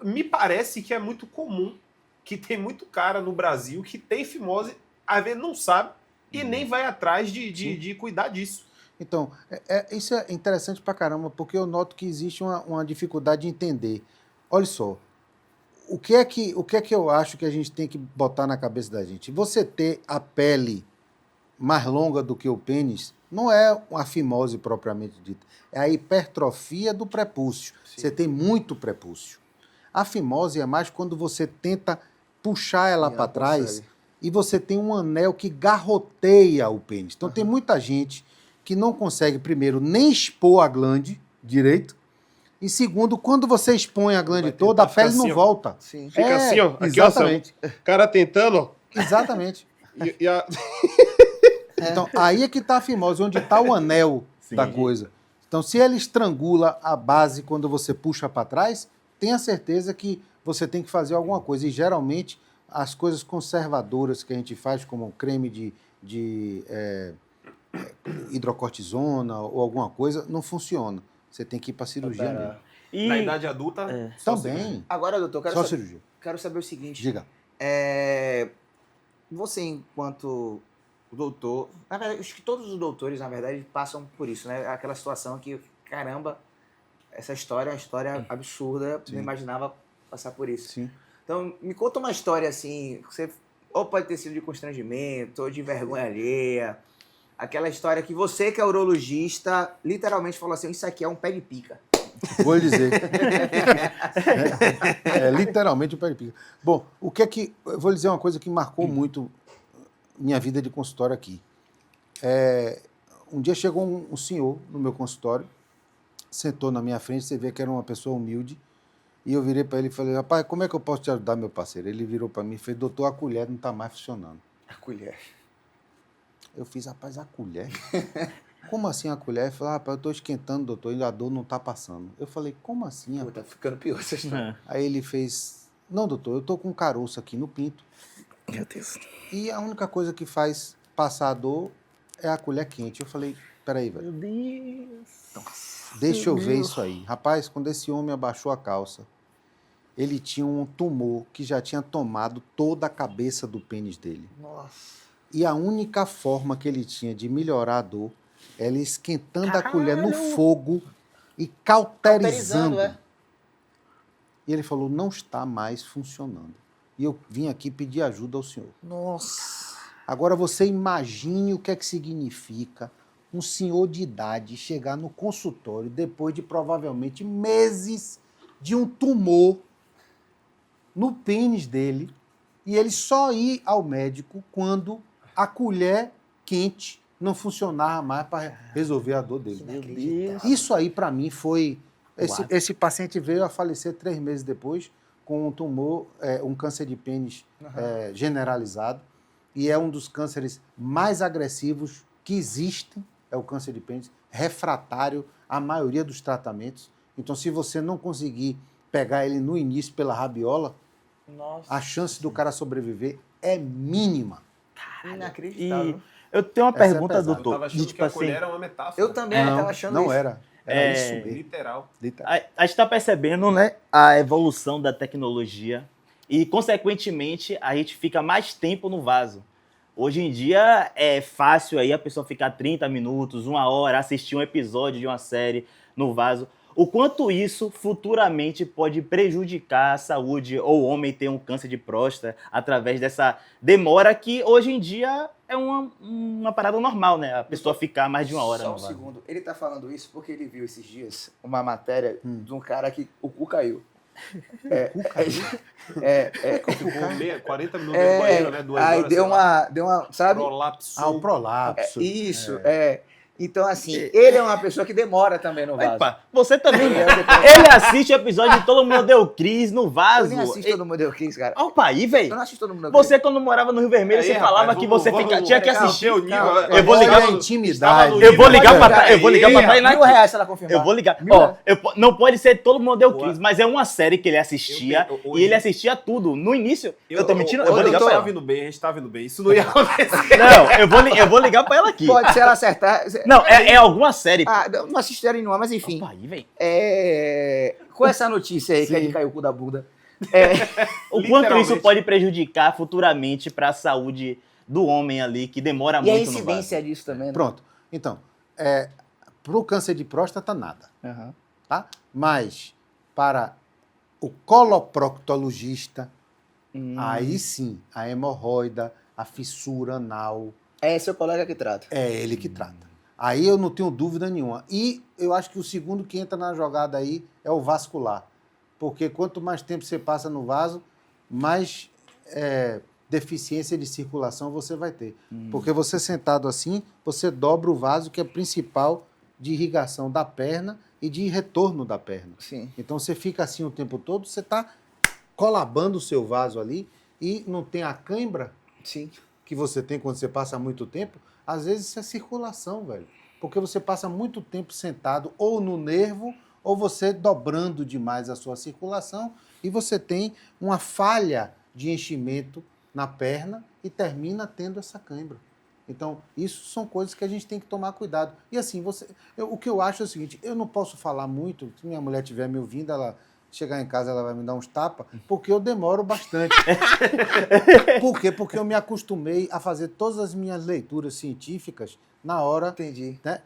me parece que é muito comum que tem muito cara no Brasil que tem fimose, às vezes não sabe e nem vai atrás de cuidar disso. Então, isso é interessante pra caramba, porque eu noto que existe uma dificuldade de entender. Olha só, o que é que eu acho que a gente tem que botar na cabeça da gente? Você ter a pele mais longa do que o pênis não é uma fimose propriamente dita, é a hipertrofia do prepúcio. Sim. Você tem muito prepúcio. A fimose é mais quando você tenta puxar ela para trás e você tem um anel que garroteia o pênis. Então tem muita gente que não consegue, primeiro, nem expor a glande direito, e segundo, quando você expõe a glande toda, a pele assim, não volta. Sim. Fica assim, ó. Aqui, exatamente. Ó, o cara tentando, ó. Exatamente. Então, aí é que está a fimose, onde está o anel da coisa. Então, se ele estrangula a base quando você puxa para trás, tenha certeza que você tem que fazer alguma coisa. E, geralmente, as coisas conservadoras que a gente faz, como creme de hidrocortisona ou alguma coisa, não funciona. Você tem que ir para cirurgia mesmo. E na idade adulta, também. Agora, doutor, cirurgia. Quero saber o seguinte. Diga. Você, enquanto doutor, na verdade, acho que todos os doutores, na verdade, passam por isso, né? Aquela situação que, caramba, essa história é uma história absurda, não imaginava passar por isso. Sim. Então, me conta uma história assim, você ou pode ter sido de constrangimento, ou de vergonha alheia, aquela história que você, que é urologista, literalmente falou assim, isso aqui é um pé de pica. Vou dizer. Literalmente um pé de pica. Bom, eu vou lhe dizer uma coisa que marcou muito minha vida de consultório aqui. Um dia chegou um senhor no meu consultório, sentou na minha frente, você vê que era uma pessoa humilde, e eu virei para ele e falei, rapaz, como é que eu posso te ajudar, meu parceiro? Ele virou para mim e fez, doutor, a colher não está mais funcionando. A colher? Eu fiz, rapaz, a colher? Como assim a colher? Ele falou, rapaz, eu estou esquentando, doutor, e a dor não está passando. Eu falei, como assim? Pô, tá ficando pior essa história. Aí ele fez, não, doutor, eu estou com um caroço aqui no pinto. Meu Deus. E a única coisa que faz passar a dor é a colher quente. Eu falei, peraí, velho. Meu Deus. Nossa, deixa eu ver isso aí. Rapaz, quando esse homem abaixou a calça, ele tinha um tumor que já tinha tomado toda a cabeça do pênis dele. Nossa. E a única forma que ele tinha de melhorar a dor era ele esquentando a colher no fogo e cauterizando. E ele falou, não está mais funcionando. E eu vim aqui pedir ajuda ao senhor. Nossa. Agora você imagine o que é que significa um senhor de idade chegar no consultório depois de provavelmente meses de um tumor no pênis dele e ele só ir ao médico quando a colher quente não funcionava mais para resolver a dor dele. Meu Deus. Isso aí para mim foi... Esse paciente veio a falecer 3 meses depois com um tumor, um câncer de pênis generalizado, e é um dos cânceres mais agressivos que existem, é o câncer de pênis, refratário à maioria dos tratamentos. Então, se você não conseguir pegar ele no início pela rabiola, a chance do cara sobreviver é mínima. Caralho, inacreditável. E eu tenho uma pergunta, doutor. Eu tava achando que a colher era uma metáfora. Eu também estava achando não isso. Era isso mesmo. Literal. A gente está percebendo, né, a evolução da tecnologia e, consequentemente, a gente fica mais tempo no vaso. Hoje em dia é fácil aí a pessoa ficar 30 minutos, 1 hora, assistir um episódio de uma série no vaso. O quanto isso futuramente pode prejudicar a saúde ou o homem ter um câncer de próstata através dessa demora que hoje em dia é uma parada normal, né? A pessoa ficar mais de 1 hora no vaso. Só um segundo. Ele tá falando isso porque ele viu esses dias uma matéria de um cara que o cu caiu. Ficou 40 minutos no banheiro, né? 2 horas. Aí deu uma, sabe? Prolapso. O prolapso. Isso. Então, assim, ele é uma pessoa que demora também no vaso. Epa, você também. Ele assiste o episódio de Todo Mundo Odeia Chris no vaso. Eu nem assisto Todo Mundo Odeia Chris, cara. Opa, aí, velho. Eu não assisto Todo Mundo Odeia Chris. Você, quando morava no Rio Vermelho, você falava que você tinha que assistir. Eu vou ligar pra intimidade. Eu vou ligar pra Tainá. R$1.000 se ela confirmar. Eu vou ligar. Ó, não pode ser Todo Mundo Odeia Chris, mas é uma série que ele assistia e ele assistia tudo. No início, eu tô mentindo? Eu vou ligar pra ela. A gente tá vindo bem. Isso não ia acontecer. Não, eu vou ligar pra ela aqui. Pode ser ela acertar. Não, é alguma série. Não assisti nenhuma, mas enfim. Opa, aí, velho. Com essa notícia aí, que ele caiu o cu da bunda, O quanto isso pode prejudicar futuramente para a saúde do homem ali, que demora muito no vaso. E a incidência disso também, né? Pronto. Então, para o câncer de próstata, nada. Tá? Mas para o coloproctologista, aí sim, a hemorroida, a fissura anal... É seu colega que trata. É ele que trata. Aí eu não tenho dúvida nenhuma. E eu acho que o segundo que entra na jogada aí é o vascular. Porque quanto mais tempo você passa no vaso, mais deficiência de circulação você vai ter. Porque você sentado assim, você dobra o vaso, que é principal de irrigação da perna e de retorno da perna. Sim. Então você fica assim o tempo todo, você está colabando o seu vaso ali e não tem a cãibra que você tem quando você passa muito tempo. Às vezes isso é circulação, velho. Porque você passa muito tempo sentado ou no nervo ou você dobrando demais a sua circulação e você tem uma falha de enchimento na perna e termina tendo essa cãibra. Então, isso são coisas que a gente tem que tomar cuidado. E assim, o que eu acho é o seguinte, eu não posso falar muito, se minha mulher estiver me ouvindo, ela chegar em casa, ela vai me dar uns tapas, porque eu demoro bastante. Por quê? Porque eu me acostumei a fazer todas as minhas leituras científicas na hora... Entendi. Né,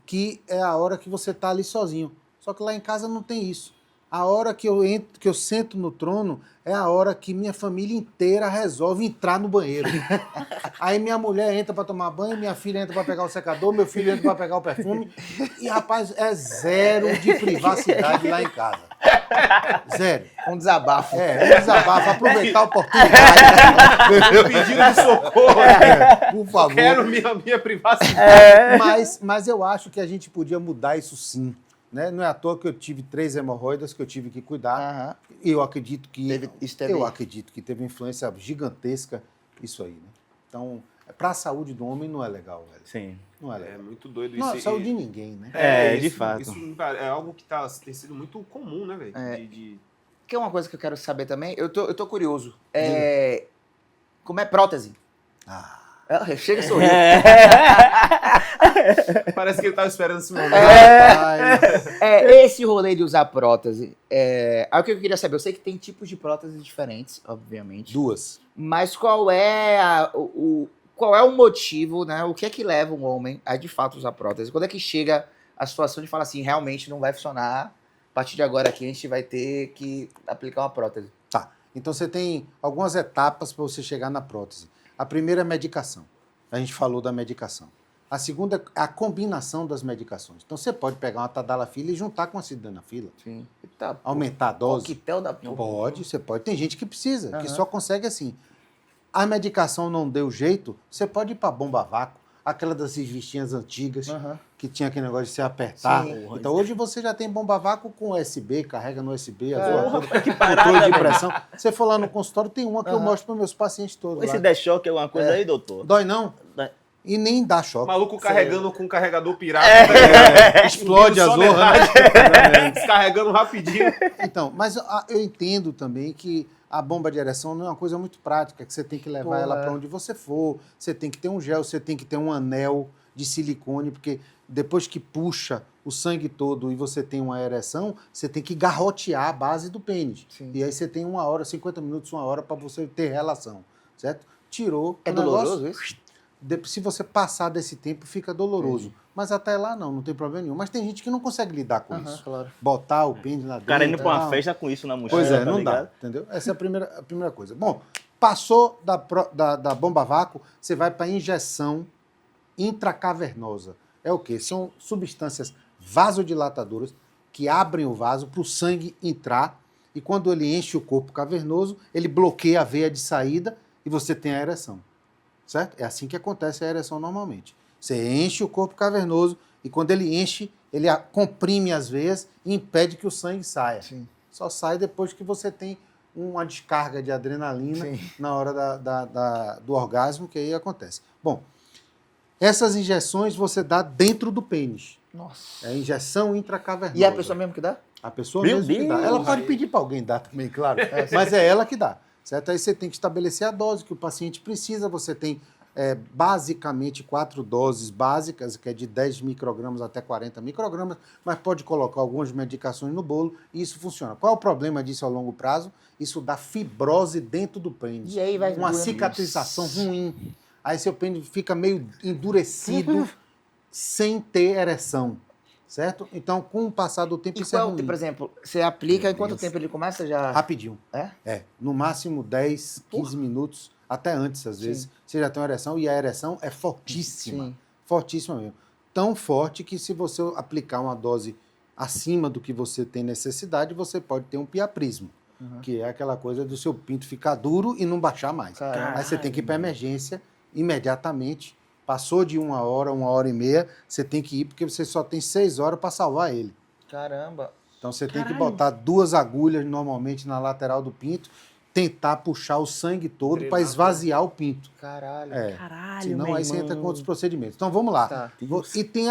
que é a hora que você está ali sozinho. Só que lá em casa não tem isso. A hora que eu sento no trono é a hora que minha família inteira resolve entrar no banheiro. Aí minha mulher entra para tomar banho, minha filha entra para pegar o secador, meu filho entra para pegar o perfume. E, rapaz, é zero de privacidade lá em casa. Zero. Um desabafo. Um desabafo. Aproveitar a oportunidade. Pedindo de socorro. Por favor. Quero minha privacidade. Mas eu acho que a gente podia mudar isso sim. Né? Não é à toa que eu tive 3 hemorroidas que eu tive que cuidar. E eu acredito que acredito que teve influência gigantesca isso aí. Né? Então, para a saúde do homem não é legal, velho. Sim. Não é legal. É muito doido não isso. Não é saúde de ninguém, né? De fato. Isso é algo que tem sido muito comum, né, velho? Que é uma coisa que eu quero saber também. Eu tô curioso. Como é prótese? Chega a sorrir. Parece que ele estava esperando esse momento. Esse rolê de usar prótese. Aí o que eu queria saber? Eu sei que tem tipos de próteses diferentes, obviamente. 2. Mas qual é o motivo, né? O que é que leva um homem a de fato usar prótese? Quando é que chega a situação de falar assim, realmente não vai funcionar, a partir de agora aqui a gente vai ter que aplicar uma prótese? Tá. Então você tem algumas etapas para você chegar na prótese. A primeira é a medicação. A gente falou da medicação. A segunda é a combinação das medicações. Então você pode pegar uma tadalafila e juntar com a sildenafila. Sim. Aumentar a dose. Coquetel da... Você pode. Tem gente que precisa, que só consegue assim. A medicação não deu jeito, você pode ir para bomba a vácuo. Aquela das revistinhas antigas, que tinha aquele negócio de se apertar. Sim. Então hoje você já tem bomba a vácuo com USB, carrega no USB, controle de pressão. Você for lá no consultório, tem uma que eu mostro para meus pacientes todos. Se der choque alguma coisa aí, doutor? Dói não? E nem dá choque. Maluco carregando com um carregador pirata. Explode a zorra. Descarregando rapidinho. Então, mas eu entendo também que a bomba de ereção não é uma coisa muito prática, que você tem que levar ela para onde você for, você tem que ter um gel, você tem que ter um anel de silicone, porque depois que puxa o sangue todo e você tem uma ereção, você tem que garrotear a base do pênis. Sim. E aí você tem 1 hora, 50 minutos, 1 hora para você ter relação, certo? Tirou. É doloroso isso? Se você passar desse tempo, fica doloroso. Sim. Mas até lá não tem problema nenhum. Mas tem gente que não consegue lidar com isso. Claro. Botar o pênis lá dentro. O cara indo pra uma festa com isso na mochila. Pois é, não dá, entendeu? Essa é a primeira coisa. Bom, passou da bomba a vácuo, você vai para injeção intracavernosa. É o quê? São substâncias vasodilatadoras que abrem o vaso para o sangue entrar e quando ele enche o corpo cavernoso, ele bloqueia a veia de saída e você tem a ereção. Certo? É assim que acontece a ereção normalmente. Você enche o corpo cavernoso e quando ele enche, ele comprime as veias e impede que o sangue saia. Sim. Só sai depois que você tem uma descarga de adrenalina na hora do orgasmo, que aí acontece. Bom, essas injeções você dá dentro do pênis. Nossa. É injeção intracavernosa. E é a pessoa mesmo que dá? A pessoa mesmo que dá. Ela pode pedir para alguém dar também, claro. Mas é ela que dá. Certo? Aí você tem que estabelecer a dose que o paciente precisa, você tem basicamente 4 doses básicas, que é de 10 microgramas até 40 microgramas, mas pode colocar algumas medicações no bolo e isso funciona. Qual é o problema disso a longo prazo? Isso dá fibrose dentro do pênis. E aí vai uma cicatrização ruim. Aí seu pênis fica meio endurecido sem ter ereção. Certo? Então, com o passar do tempo, isso é ruim. Por exemplo, você aplica em quanto tempo ele começa já? Rapidinho. É? No máximo 10, 15 minutos, até antes, às vezes, você já tem uma ereção e a ereção é fortíssima. Sim. Fortíssima mesmo. Tão forte que se você aplicar uma dose acima do que você tem necessidade, você pode ter um piaprismo, que é aquela coisa do seu pinto ficar duro e não baixar mais. Caralho. Aí você tem que ir para emergência imediatamente. Passou de 1 hora e meia, você tem que ir porque você só tem 6 horas para salvar ele. Caramba. Então você tem que botar 2 agulhas normalmente na lateral do pinto, tentar puxar o sangue todo para esvaziar o pinto. Caralho. Caralho, senão aí você entra com outros procedimentos. Então vamos lá. Tá. E tem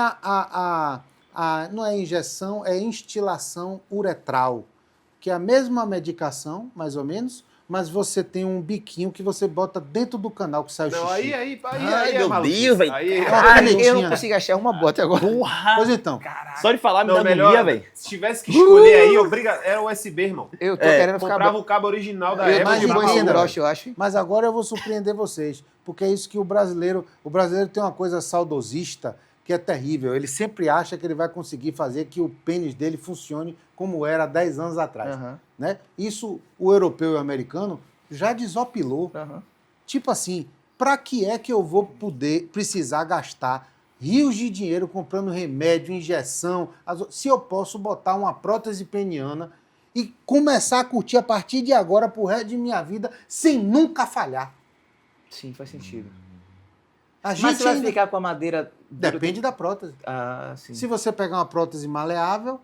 não é injeção, é instilação uretral, que é a mesma medicação, mais ou menos, mas você tem um biquinho que você bota dentro do canal que sai o xixi. Aí meu Deus, velho. Eu não consigo achar uma boa até agora. Porra. Pois então. Caraca. Só de falar me dá melhor, agonia, velho. Se tivesse que escolher aí, era o USB, irmão. Eu tô querendo ficar... Comprava o cabo original da Apple. Apple. Eu acho. Mas agora eu vou surpreender vocês, porque é isso que o brasileiro tem uma coisa saudosista que é terrível. Ele sempre acha que ele vai conseguir fazer que o pênis dele funcione como era 10 anos atrás. Né? Isso o europeu e o americano já desopilou. Tipo assim, para que é que eu vou precisar gastar rios de dinheiro comprando remédio, injeção, se eu posso botar uma prótese peniana e começar a curtir a partir de agora pro resto de minha vida sem nunca falhar? Sim, faz sentido. Mas você vai ficar com a madeira... Depende da prótese. Sim. Se você pegar uma prótese maleável,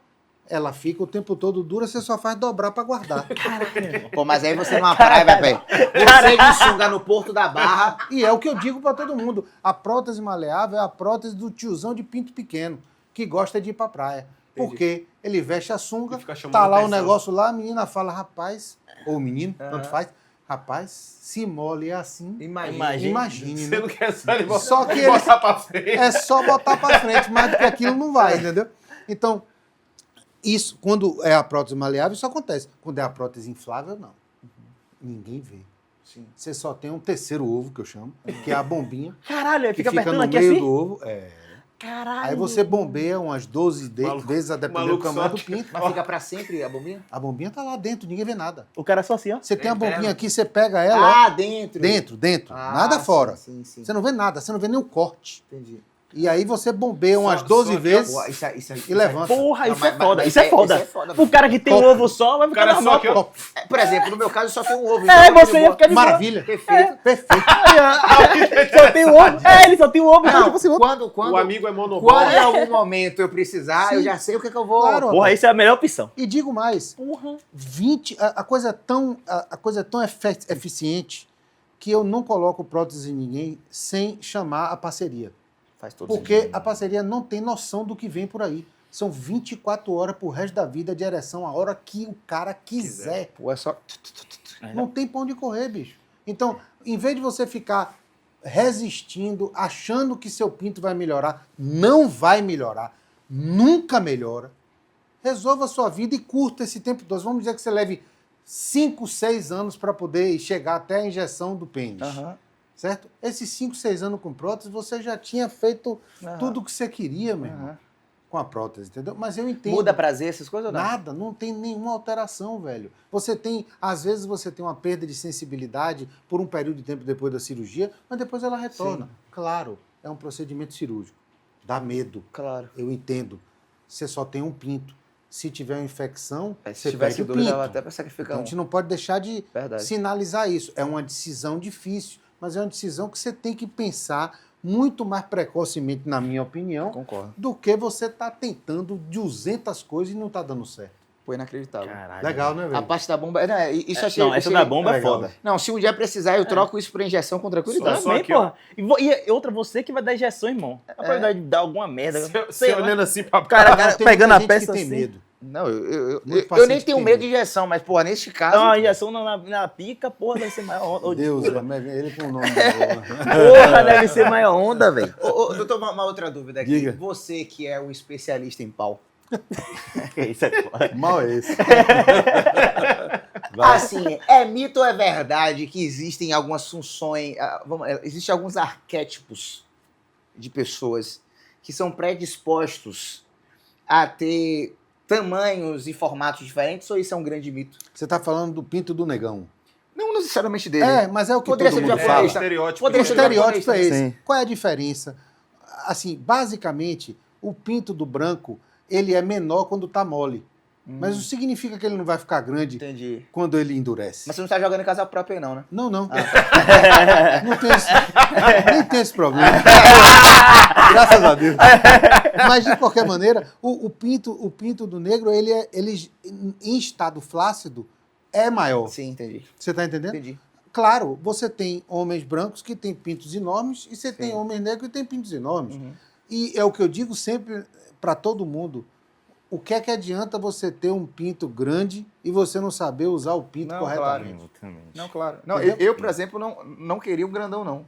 ela fica o tempo todo dura, você só faz dobrar pra guardar. Caralho. Pô, mas aí você numa praia, velho. Você de sunga no Porto da Barra. E é o que eu digo pra todo mundo. A prótese maleável é a prótese do tiozão de pinto pequeno, que gosta de ir pra praia. Entendi. Porque ele veste a sunga, tá lá o negócio lá, a menina fala, rapaz, ou o menino, tanto faz, rapaz, se mole é assim. Imagine. Você não quer só ele botar pra frente. É só botar pra frente, mais do que aquilo não vai, entendeu? Então, isso, quando é a prótese maleável, isso acontece. Quando é a prótese inflável, não. Ninguém vê. Sim. Você só tem um terceiro ovo, que eu chamo, que é a bombinha. Caralho, que fica no aqui meio assim? do ovo. Caralho. Aí você bombeia umas 12 vezes, a depender do tamanho do pinto. Mas fica pra sempre a bombinha? A bombinha tá lá dentro, ninguém vê nada. O cara só assim, ó. Você tem a bombinha aqui, você pega ela... Dentro. Dentro. Nada fora. Sim. Você não vê nada, você não vê nem o corte. Entendi. E aí você bombeia umas 12 vezes e levanta. Porra, isso é foda. Isso é foda. O cara que tem um ovo só vai ficar normal. Por exemplo, no meu caso, só tem um ovo. Você ia ficar de maravilha. Perfeito. Só tem um ovo. Ele só tem um ovo. Não, então, quando o amigo é monobol. Quando em algum momento eu precisar, eu já sei o que eu vou... Claro, porra, isso é a melhor opção. E digo mais. Porra. A coisa é tão eficiente que eu não coloco prótese em ninguém sem chamar a parceria. Faz todo Porque sentido. a parceria não tem noção do que vem por aí. São 24 horas pro resto da vida de ereção, a hora que o cara quiser. Pô, é só... Não tem pra onde correr, bicho. Então, em vez de você ficar resistindo, achando que seu pinto vai melhorar, não vai melhorar, nunca melhora. Resolva a sua vida e curta esse tempo todo. Vamos dizer que você leve 5, 6 anos para poder chegar até a injeção do pênis. Certo? Esses 5, 6 anos com prótese, você já tinha feito tudo o que você queria, meu irmão, com a prótese, entendeu? Mas eu entendo. Muda prazer, essas coisas ou não? Nada, não tem nenhuma alteração, velho. Às vezes você tem uma perda de sensibilidade por um período de tempo depois da cirurgia, mas depois ela retorna. Sim. Claro, é um procedimento cirúrgico. Dá medo. Claro. Eu entendo. Você só tem um pinto. Se tiver uma infecção, se tivesse dúvida, ela até para sacrificar. Então, a gente não pode deixar de Verdade. sinalizar isso. É uma decisão difícil, mas é uma decisão que você tem que pensar muito mais precocemente, na minha opinião, Concordo. do que você está tentando 200 coisas e não está dando certo. Foi inacreditável. Caralho. Legal, né, velho? A parte da bomba... Isso achei, não, essa da bomba é foda. Não, se um dia precisar, eu troco isso por injeção com tranquilidade. Também, porra. E outra, você que vai dar injeção, irmão. A probabilidade de dar alguma merda. Você olhando assim pra cara pegando a peça tem assim. medo. Não, eu nem tenho medo de injeção, mas, porra, nesse caso... Não, a injeção na pica, porra, deve ser maior onda. Deus, ele com o nome. Porra, deve ser maior onda, velho. Doutor, uma outra dúvida aqui. Diga. Você que é o especialista em pau. Isso é foda. Mal é esse. Assim, é mito ou é verdade que existem algumas funções, existem alguns arquétipos de pessoas que são predispostos a ter tamanhos e formatos diferentes, ou isso é um grande mito? Você está falando do pinto do negão. Não necessariamente dele. Mas é o que Poderia todo ser mundo japonês, fala. Poderia O ser estereótipo japonês, é esse. sim. Qual é a diferença? Assim, basicamente, o pinto do branco, ele é menor quando está mole. Mas isso significa que ele não vai ficar grande Entendi. quando ele endurece. Mas você não está jogando em casa própria aí não, né? Não. Não tem nem tem esse problema. Graças a Deus. Mas, de qualquer maneira, o pinto do negro, ele em estado flácido, é maior. Sim, entendi. Você está entendendo? Entendi. Claro, você tem homens brancos que têm pintos enormes e você tem homens negros que têm pintos enormes. Uhum. E é o que eu digo sempre para todo mundo. O que é que adianta você ter um pinto grande e você não saber usar o pinto corretamente? Não, claro. Não, eu, por exemplo, não queria um grandão, não.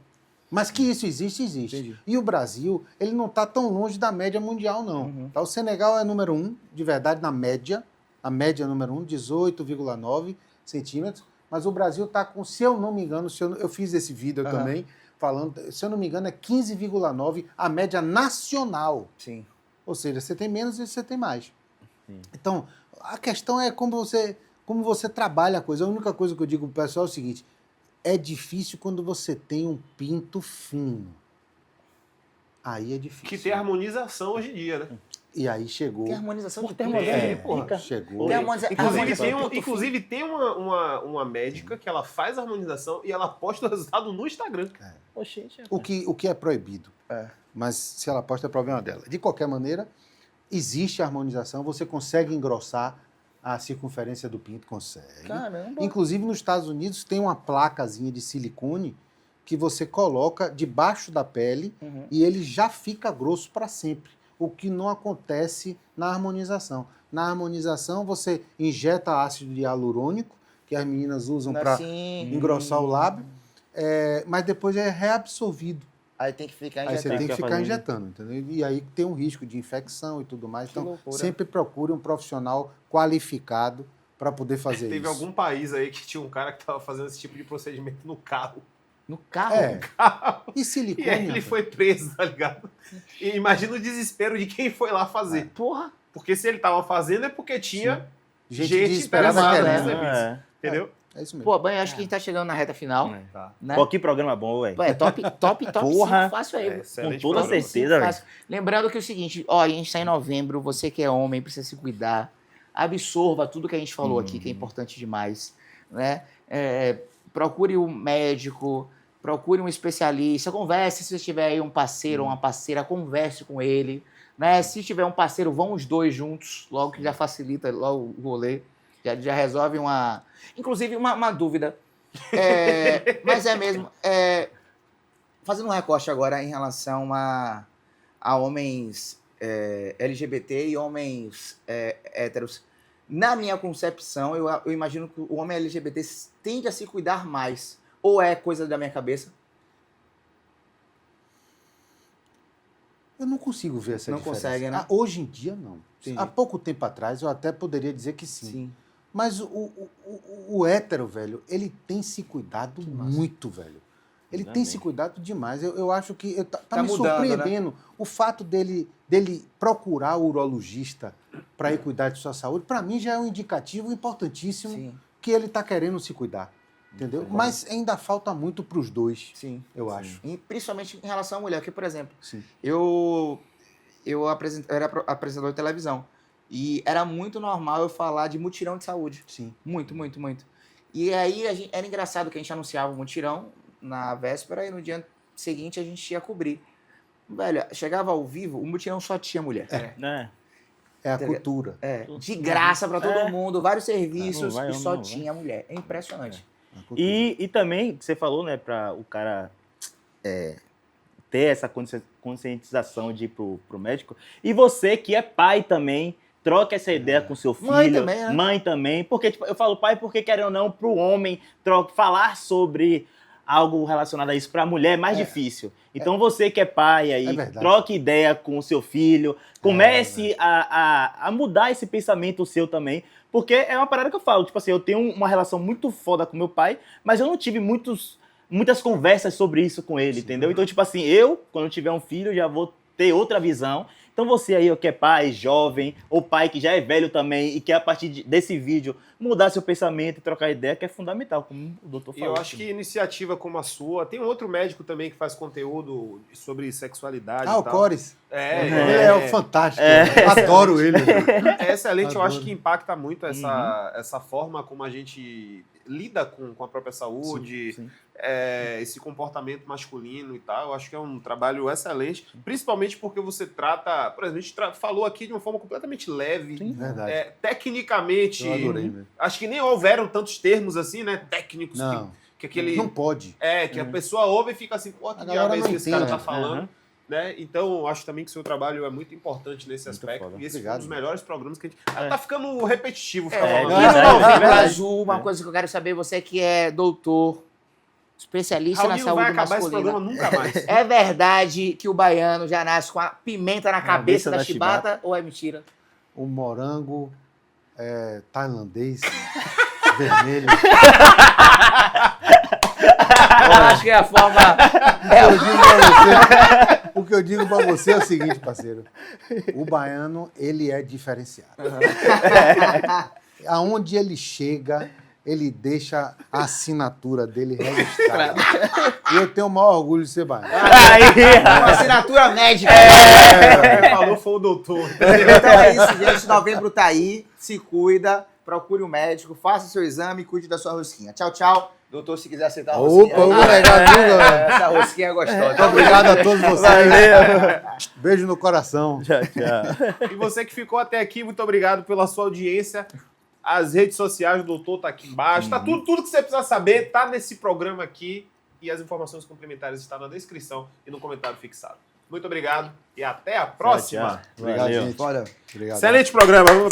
Mas que isso existe, existe. Entendi. E o Brasil, ele não está tão longe da média mundial, não. Uhum. Tá? O Senegal é número 1, de verdade, na média. A média é número 1, 18,9 centímetros. Mas o Brasil está com, se eu não me engano, eu fiz esse vídeo também, falando, se eu não me engano, é 15,9 a média nacional. Sim. Ou seja, você tem menos e você tem mais. Sim. Então, a questão é como você trabalha a coisa. A única coisa que eu digo pro pessoal é o seguinte: é difícil quando você tem um pinto fino. Aí é difícil. Que tem harmonização hoje em dia, né? E aí chegou. Tem harmonização de Tem tudo. porra. Chegou. Tem Inclusive tem uma médica que ela faz harmonização e ela posta o resultado no Instagram. Oxente, O que é proibido. É. Mas se ela posta, é problema dela. De qualquer maneira, existe a harmonização, você consegue engrossar a circunferência do pinto, consegue. Caramba. Inclusive, nos Estados Unidos, tem uma placazinha de silicone que você coloca debaixo da pele e ele já fica grosso para sempre. O que não acontece na harmonização. Na harmonização, você injeta ácido hialurônico, que as meninas usam para engrossar o lábio, mas depois é reabsorvido. Aí tem que ficar Aí injetando. você tem que ficar injetando, entendeu? E aí tem um risco de infecção e tudo mais. Que Então, loucura. sempre procure um profissional qualificado para poder fazer Teve isso. algum país aí que tinha um cara que estava fazendo esse tipo de procedimento no carro. No carro? E silicone? E aí ele foi preso, tá ligado? E imagina o desespero de quem foi lá fazer. Porra. Porque se ele tava fazendo é porque tinha gente desesperada desesperada querendo querendo. serviço. Entendeu? É isso mesmo. Pô, bem, acho que a gente tá chegando na reta final. Tá. Né? Pô, que programa bom, velho. Pô, é top Porra. 5 fácil aí. Com toda certeza, Cinco velho. fácil. Lembrando que é o seguinte, ó, a gente tá em novembro, você que é homem precisa se cuidar, absorva tudo que a gente falou aqui, que é importante demais, né? Procure um médico, procure um especialista, converse, se você tiver aí um parceiro ou uma parceira, converse com ele, né? Se tiver um parceiro, vão os dois juntos, logo que já facilita logo o rolê, já resolve uma... Inclusive, uma dúvida, mas é mesmo, fazendo um recorte agora em relação a homens LGBT e homens héteros, na minha concepção, eu imagino que o homem LGBT tende a se cuidar mais, ou é coisa da minha cabeça? Eu não consigo ver essa diferença. Não consegue, né? Hoje em dia, não. Entendi. Há pouco tempo atrás, eu até poderia dizer que sim. Mas o hétero, velho, ele tem se cuidado muito, velho. Ele tem se cuidado demais. Eu acho que tá me mudando, surpreendendo, né? O fato dele procurar o urologista para ir cuidar de sua saúde, para mim já é um indicativo importantíssimo que ele está querendo se cuidar. Entendeu? Mas ainda falta muito para os dois, eu acho. E principalmente em relação à mulher, porque, por exemplo, Sim. eu era apresentador de televisão. E era muito normal eu falar de mutirão de saúde. Sim. Muito, muito, muito. E aí era engraçado que a gente anunciava o mutirão na véspera e no dia seguinte a gente ia cobrir. Velho, chegava ao vivo, o mutirão só tinha mulher. É a cultura. De graça pra todo mundo, vários serviços vai, e só não, tinha mulher. É impressionante. E também, você falou, né, para o cara ter essa conscientização de ir pro médico. E você que é pai também, troque essa ideia com seu filho. Mãe também, né? Mãe também. Porque, tipo, eu falo pai porque, querendo ou não, pro homem, falar sobre algo relacionado a isso pra mulher é mais difícil. Então você que é pai aí, troque ideia com o seu filho, comece a mudar esse pensamento seu também, porque é uma parada que eu falo, tipo assim, eu tenho uma relação muito foda com meu pai, mas eu não tive muitas conversas sobre isso com ele, entendeu? Então, tipo assim, quando eu tiver um filho, já vou ter outra visão. Então você aí, que é pai, jovem, ou pai que já é velho também e quer, a partir desse vídeo, mudar seu pensamento e trocar ideia, que é fundamental, como o doutor falou. E eu acho que iniciativa como a sua... Tem um outro médico também que faz conteúdo sobre sexualidade e tal. O Cores. Ele é fantástico. Adoro ele. É excelente. Eu acho que impacta muito essa forma como a gente lida com a própria saúde, sim. Esse comportamento masculino e tal. Eu acho que é um trabalho excelente, principalmente porque você trata... Por exemplo, a gente falou aqui de uma forma completamente leve. Sim, verdade. Tecnicamente, eu adorei, velho. Acho que nem houveram tantos termos assim, né? Técnicos. Não, que aquele... não pode. Que a pessoa ouve e fica assim, pô, que diabo é isso que esse cara tá falando? Né? Então, acho também que o seu trabalho é muito importante nesse aspecto. Foda. E esse é um dos melhores programas que a gente... Tá ficando repetitivo ficar falando. Azul, uma coisa que eu quero saber, você que é doutor, especialista na saúde masculina. Esse programa nunca mais. É verdade que o baiano já nasce com a pimenta na cabeça da chibata ou é mentira? O morango tailandês, vermelho. Eu acho que é a forma... O que eu digo pra você é o seguinte, parceiro. O baiano, ele é diferenciado. Aonde ele chega, ele deixa a assinatura dele registrada. E eu tenho o maior orgulho de ser baiano. Uma assinatura médica. Quem falou foi o doutor. Então é isso, gente. Novembro tá aí. Se cuida. Procure um médico. Faça seu exame e cuide da sua rosquinha. Tchau, tchau. Doutor, se quiser aceitar a rosquinha. Opa, legal, essa rosquinha é gostosa. Muito obrigado a todos vocês. Valeu. Beijo no coração. Tchau, tchau. E você que ficou até aqui, muito obrigado pela sua audiência. As redes sociais do doutor tá aqui embaixo. Tá tudo que você precisa saber, tá nesse programa aqui. E as informações complementares estão na descrição e no comentário fixado. Muito obrigado e até a próxima. Obrigado, gente. Olha, obrigado. Excelente programa.